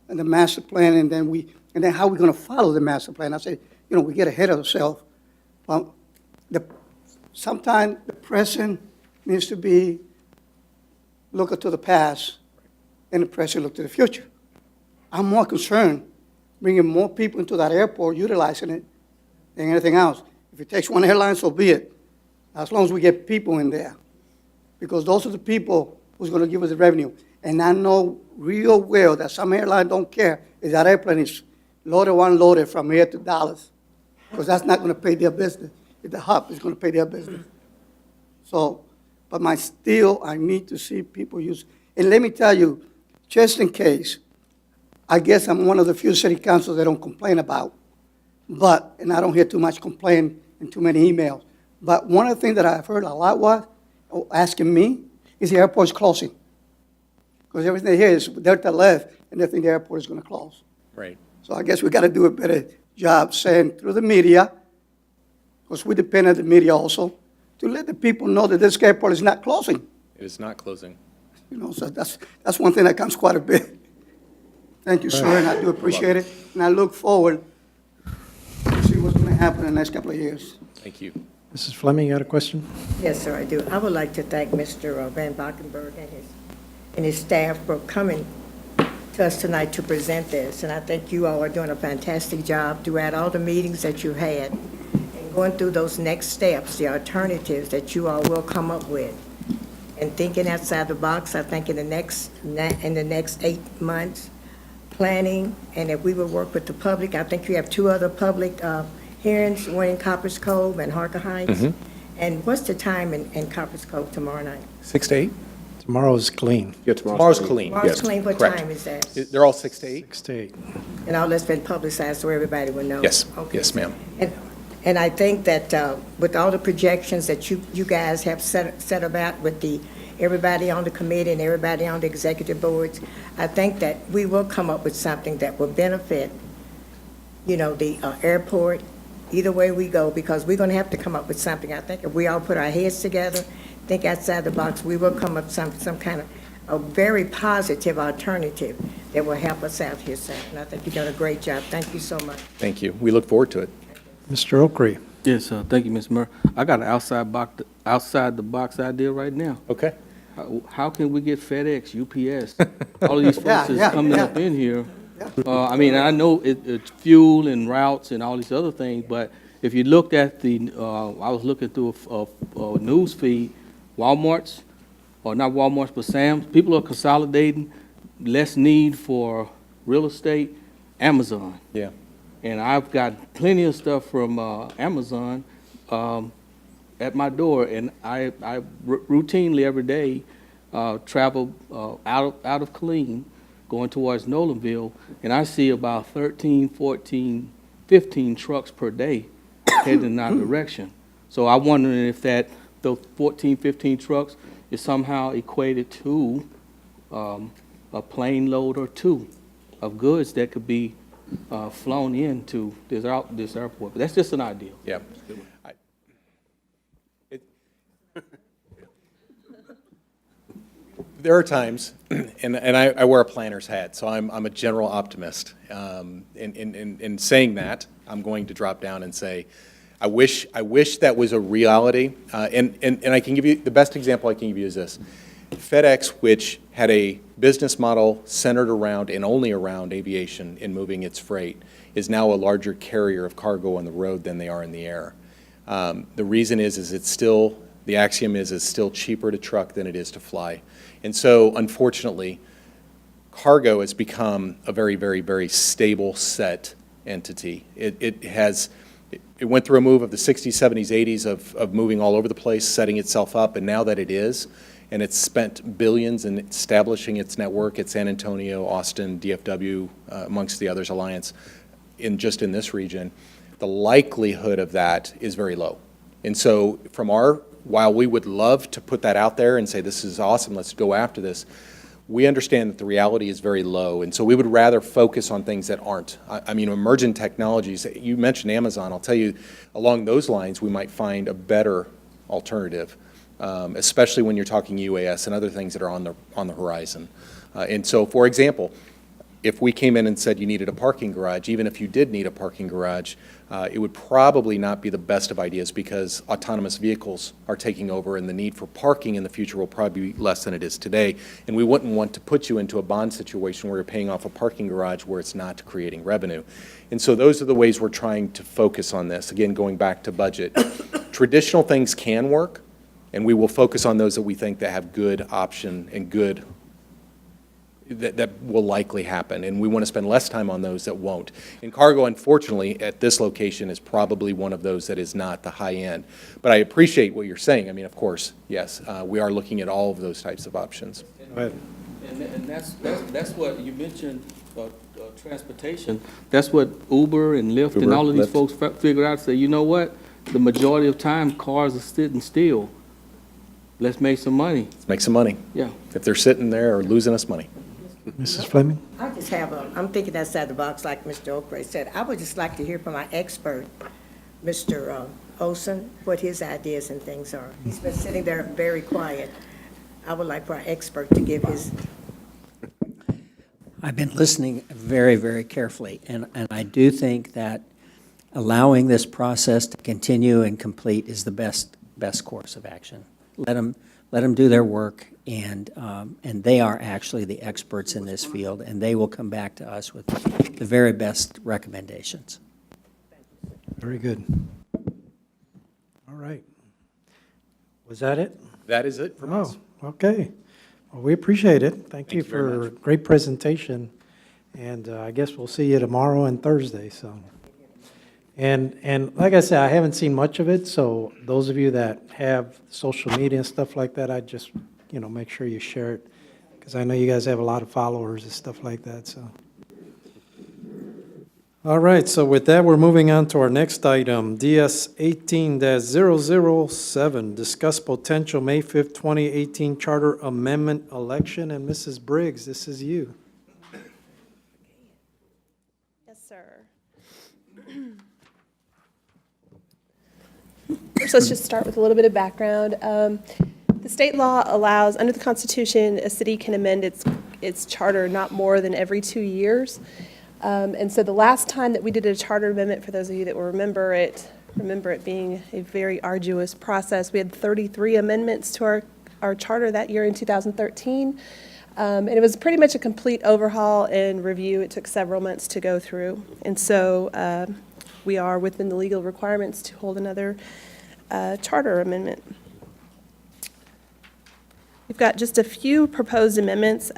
And the master plan, and then how we're going to follow the master plan. I say, we get ahead of ourselves. Sometimes the present needs to be look to the past, and the present look to the future. I'm more concerned bringing more people into that airport, utilizing it, than anything else. If it takes one airline, so be it. as long as we get people in there, because those are the people who's going to give us the revenue. And I know real well that some airlines don't care if that airplane is loaded or unloaded from here to Dallas, because that's not going to pay their business. If the hub is going to pay their business. So, but I need to see people use. And let me tell you, just in case, I guess I'm one of the few city councils that don't complain about, and I don't hear too much complaint and too many emails. But one of the things that I've heard a lot was, asking me, is the airport's closing. Because everything here is they're to the left, and they think the airport is going to close. Right. So I guess we got to do a better job saying through the media, because we depend on the media also, to let the people know that this airport is not closing. It is not closing. You know, so that's one thing that comes quite a bit. Thank you, sir, and I do appreciate it. And I look forward to see what's going to happen in the next couple of years. Thank you. Mrs. Fleming, you had a question? Yes, sir, I do. I would like to thank Mr. Van Valkenburg and his staff for coming to us tonight to present this. And I think you all are doing a fantastic job throughout all the meetings that you had and going through those next steps, the alternatives that you all will come up with. And thinking outside the box, I think in the next 8 months, planning, and if we would work with the public, I think you have 2 other public hearings, one in Coppers Cove and Harker Heights. And what's the time in Coppers Cove tomorrow night? 6 to 8? Tomorrow's clean. Yeah, Tomorrow's clean. Tomorrow's Yes, clean, what correct. time is that? They're all 6 to 8? 6 to 8. And all that's been publicized so everybody will know? Yes, Okay. yes, ma'am. And I think that with all the projections that you guys have set about with everybody on the committee and everybody on the executive boards, I think that we will come up with something that will benefit, the airport, either way we go, because we're going to have to come up with something. I think if we all put our heads together, think outside the box, we will come up with some kind of a very positive alternative that will help us out here, sir. And I think you've done a great job. Thank you so much. Thank you. We look forward to it. Mr. Okri. Yes, thank you, Mr. Murray. I got an outside the box idea right now. Okay. How can we get FedEx, UPS, all of these folks that's coming up in here? I mean, I know it's fuel and routes and all these other things, but if you looked at I was looking through a news feed, Walmart's, or not Walmart's, but Sam's, people are consolidating, less need for real estate, Amazon. Yeah. And I've got plenty of stuff from Amazon at my door, and I routinely every day travel out of Killeen, going towards Nolanville, and I see about 13, 14, 15 trucks per day heading in that direction. So I'm wondering if those 14, 15 trucks is somehow equated to a plane load or 2 of goods that could be flown into this airport. But that's just an idea. Yeah. There are times, and I wear a planner's hat, so I'm a general optimist. In saying that, I'm going to drop down and say, I wish that was a reality. And I can give you, the best example I can give you is this. FedEx, which had a business model centered around and only around aviation in moving its freight, is now a larger carrier of cargo on the road than they are in the air. The reason is it's still, the axiom is it's still cheaper to truck than it is to fly. And so, unfortunately, cargo has become a very, very, very stable set entity. It went through a move of the 60s, 70s, 80s of moving all over the place, setting itself up, and now that it is, and it's spent billions in establishing its network at San Antonio, Austin, DFW, amongst the others, Alliance, in this region, the likelihood of that is very low. And so while we would love to put that out there and say, this is awesome, let's go after this, we understand that the reality is very low, and so we would rather focus on things that aren't. I mean, emergent technologies, you mentioned Amazon, I'll tell you, along those lines, we might find a better alternative, especially when you're talking UAS and other things that are on the horizon. And so, for example, if we came in and said you needed a parking garage, even if you did need a parking garage, it would probably not be the best of ideas because autonomous vehicles are taking over and the need for parking in the future will probably be less than it is today. And we wouldn't want to put you into a bond situation where you're paying off a parking garage where it's not creating revenue. And so those are the ways we're trying to focus on this. Again, going back to budget. Traditional things can work, and we will focus on those that we think that have good option and good, that will likely happen, and we want to spend less time on those that won't. And cargo, unfortunately, at this location is probably one of those that is not the high end. But I appreciate what you're saying. I mean, of course, yes, we are looking at all of those types of options. Right. And that's what you mentioned, transportation. That's what Uber and Lyft and Uber, all of these Lyft. folks figured out, say, you know what? The majority of time, cars are sitting still. Let's make some money. Let's make some money. Yeah. If they're sitting there or losing us money. Mrs. Fleming? I just have I'm thinking outside the box, like Mr. Okray said. I would just like to hear from our expert, Mr. Olson, what his ideas and things are. He's been sitting there very quiet. I would like for our expert to give his. I've been listening very, very carefully, and I do think that allowing this process to continue and complete is the best course of action. Let them do their work, and they are actually the experts in this field, and they will come back to us with the very best recommendations. Very good. All right. Was that it? That is it from us. Oh, okay. Well, we appreciate it. Thank you very for a much. great presentation. And I guess we'll see you tomorrow and Thursday, so. And like I said, I haven't seen much of it, so those of you that have social media and stuff like that, I just, make sure you share it, because I know you guys have a lot of followers and stuff like that, so. All right, so with that, we're moving on to our next item, DS 18-007, discuss potential May 5th, 2018 charter amendment election. And Mrs. Briggs, this is you. Yes, sir. First, let's just start with a little bit of background. The state law allows, under the Constitution, a city can amend its charter not more than every 2 years. And so the last time that we did a charter amendment, for those of you that will remember it being a very arduous process. We had 33 amendments to our charter that year in 2013. And it was pretty much a complete overhaul and review. It took several months to go through. And so we are within the legal requirements to hold another charter amendment. We've got just a few proposed amendments.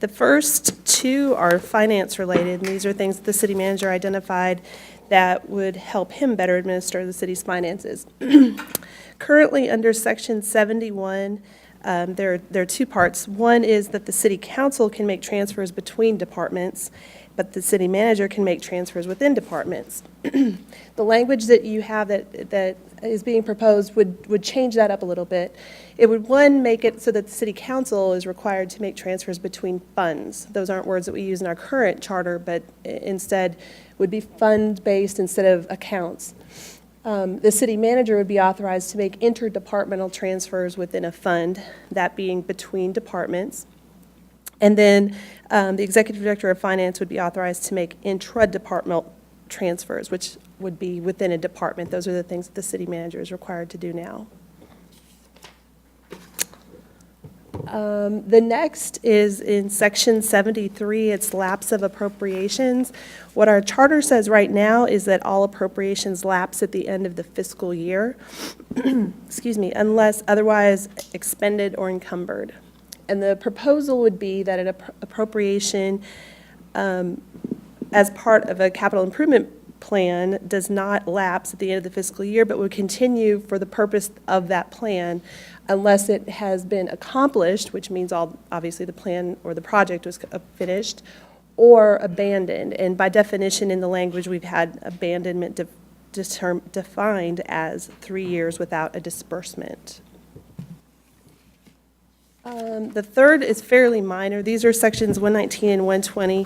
The first two are finance-related, and these are things that the city manager identified that would help him better administer the city's finances. Currently, under Section 71, there are two parts. One is that the city council can make transfers between departments, but the city manager can make transfers within departments. The language that you have that is being proposed would change that up a little bit. It would, one, make it so that the city council is required to make transfers between funds. Those aren't words that we use in our current charter, but instead would be fund-based instead of accounts. The city manager would be authorized to make interdepartmental transfers within a fund, that being between departments. And then the executive director of finance would be authorized to make intra-departmental transfers, which would be within a department. Those are the things that the city manager is required to do now. The next is in Section 73, it's lapse of appropriations. What our charter says right now is that all appropriations lapse at the end of the fiscal year, excuse me, unless otherwise expended or encumbered. And the proposal would be that an appropriation as part of a capital improvement plan does not lapse at the end of the fiscal year, but would continue for the purpose of that plan unless it has been accomplished, which means obviously the plan or the project was finished, or abandoned. And by definition in the language, we've had abandonment defined as 3 years without a disbursement. The third is fairly minor. These are sections 119 and 120.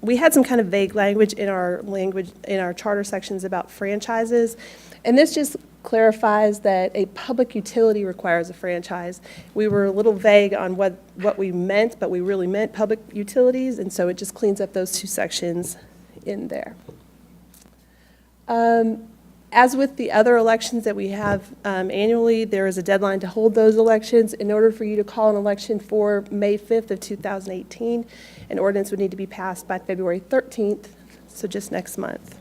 We had some kind of vague language in our charter sections about franchises, and this just clarifies that a public utility requires a franchise. We were a little vague on what we meant, but we really meant public utilities, and so it just cleans up those two sections in there. As with the other elections that we have annually, there is a deadline to hold those elections. In order for you to call an election for May 5th of 2018, an ordinance would need to be passed by February 13th, so just next month.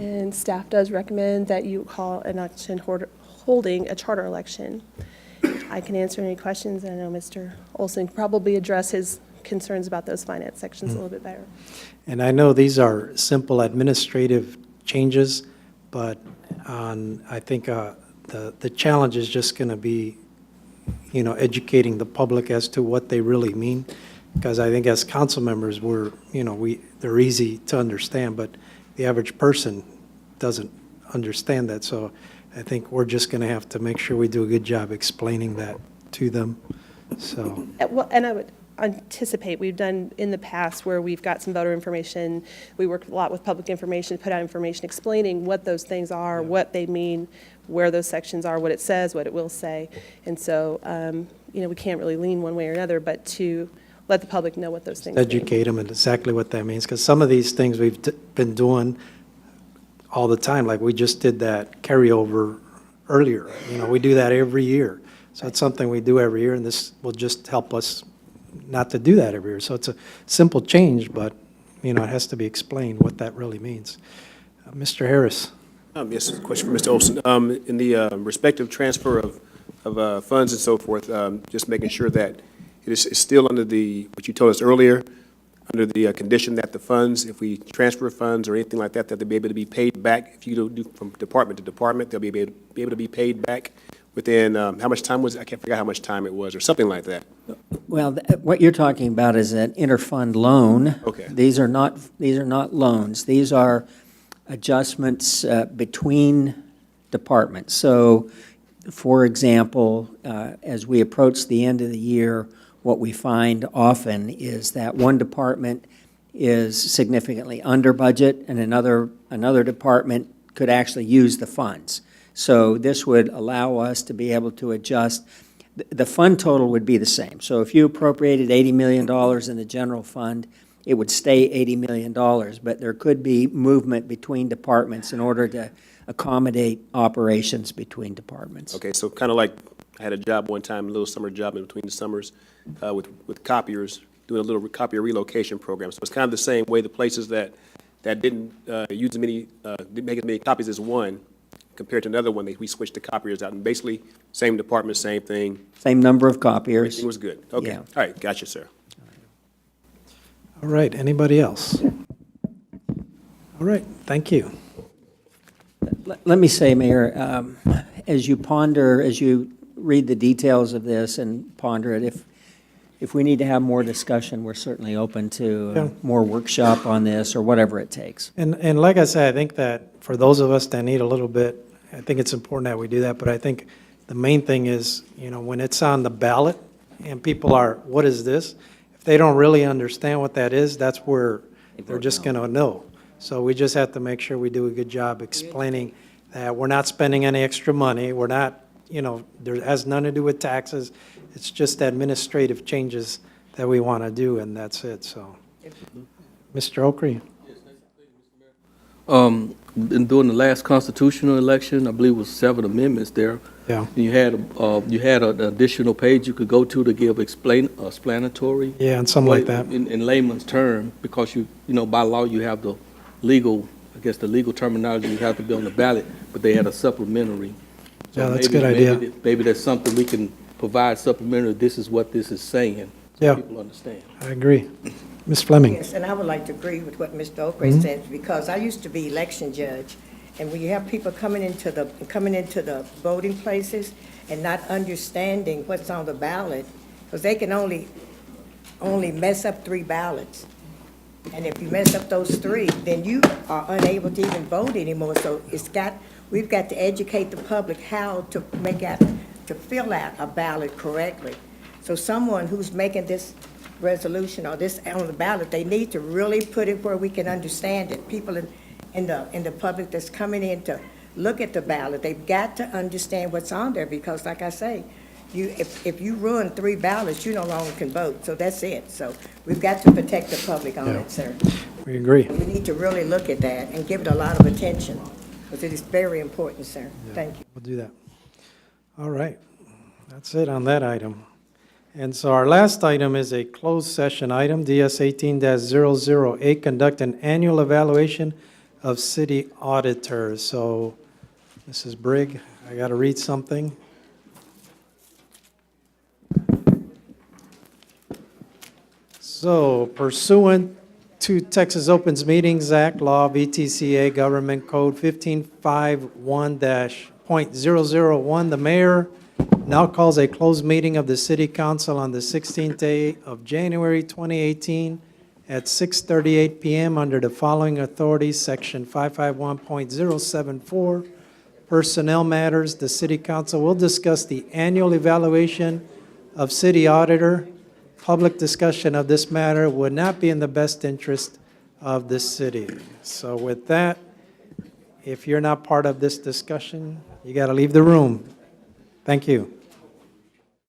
And staff does recommend that you call an election holding a charter election. I can answer any questions. I know Mr. Olson can probably address his concerns about those finance sections a little bit better. And I know these are simple administrative changes, but I think the challenge is just going to be, educating the public as to what they really mean. Because I think as council members, they're easy to understand, but the average person doesn't understand that. So I think we're just going to have to make sure we do a good job explaining that to them. So. Well, and I would anticipate, we've done in the past where we've got some voter information, we work a lot with public information, put out information explaining what those things are, what they mean, where those sections are, what it says, what it will say. And so, we can't really lean one way or another, but to let the public know what those things mean. Educate them and exactly what that means, because some of these things we've been doing all the time, like we just did that carryover earlier. We do that every year. So it's something we do every year, and this will just help us not to do that every year. So it's a simple change, but, it has to be explained what that really means. Mr. Harris. Yes, a question for Mr. Olson. In the respective transfer of funds and so forth, just making sure that it is still under what you told us earlier, under the condition that the funds, if we transfer funds or anything like that, that they'll be able to be paid back. If you do from department to department, they'll be able to be paid back within, how much time was it? I can't figure out how much time it was, or something like that. Well, what you're talking about is an interfund loan. Okay. These are not loans. These are adjustments between departments. So, for example, as we approach the end of the year, what we find often is that one department is significantly under budget and another department could actually use the funds. So this would allow us to be able to adjust. The fund total would be the same. So if you appropriated $80 million in the general fund, it would stay $80 million, but there could be movement between departments in order to accommodate operations between departments. Okay, so kind of like, I had a job one time, a little summer job in between the summers with copiers, doing a little copier relocation program. So it's kind of the same way the places that didn't use didn't make as many copies as one, compared to another one, we switched the copiers out. And basically, same department, same thing. Same number of copiers. Everything was good. Okay, Yeah. all right, gotcha, sir. All right, anybody else? All right, thank you. Let me say, Mayor, as you read the details of this and ponder it, if we need to have more discussion, we're certainly open to more workshop on this or whatever it takes. And like I said, I think that for those of us that need a little bit, I think it's important that we do that, but I think the main thing is, when it's on the ballot and people are, what is this? If they don't really understand what that is, that's where they're just going to know. So we just have to make sure we do a good job explaining that we're not spending any extra money. We're not, there has nothing to do with taxes. It's just administrative changes that we want to do, and that's it, so. Mr. Okrie. During the last constitutional election, I believe it was 7 amendments there. Yeah. You had an additional page you could go to give explanatory. Yeah, and something like that. In layman's term, because by law, you have the legal terminology, you have to be on the ballot, but they had a supplementary. So yeah, that's a good idea. Maybe that's something we can provide supplementary, this is what this is saying, so Yeah. people understand. I agree. Ms. Fleming. Yes, and I would like to agree with what Mr. Okray said, because I used to be election judge, and when you have people coming into the voting places and not understanding what's on the ballot, because they can only mess up 3 ballots. And if you mess up those 3, then you are unable to even vote anymore. So we've got to educate the public how to fill out a ballot correctly. So someone who's making this resolution or this on the ballot, they need to really put it where we can understand it. People in the public that's coming in to look at the ballot, they've got to understand what's on there, because like I say, if you ruin 3 ballots, you no longer can vote. So that's it. So we've got to protect the public on it, sir. We agree. We need to really look at that and give it a lot of attention, because it is very important, sir. Thank you. We'll do that. All right. That's it on that item. And so our last item is a closed session item, DS 18-008, conduct an annual evaluation of city auditors. So, Mrs. Brigg, I got to read something. So pursuant to Texas Opens Meetings Act, Law VTCA Government Code 1551-.001, the mayor now calls a closed meeting of the city council on the 16th day of January 2018 at 6:38 PM under the following authorities, Section 551.074, Personnel Matters. The city council will discuss the annual evaluation of city auditor. Public discussion of this matter would not be in the best interest of the city. So with that, if you're not part of this discussion, you got to leave the room. Thank you.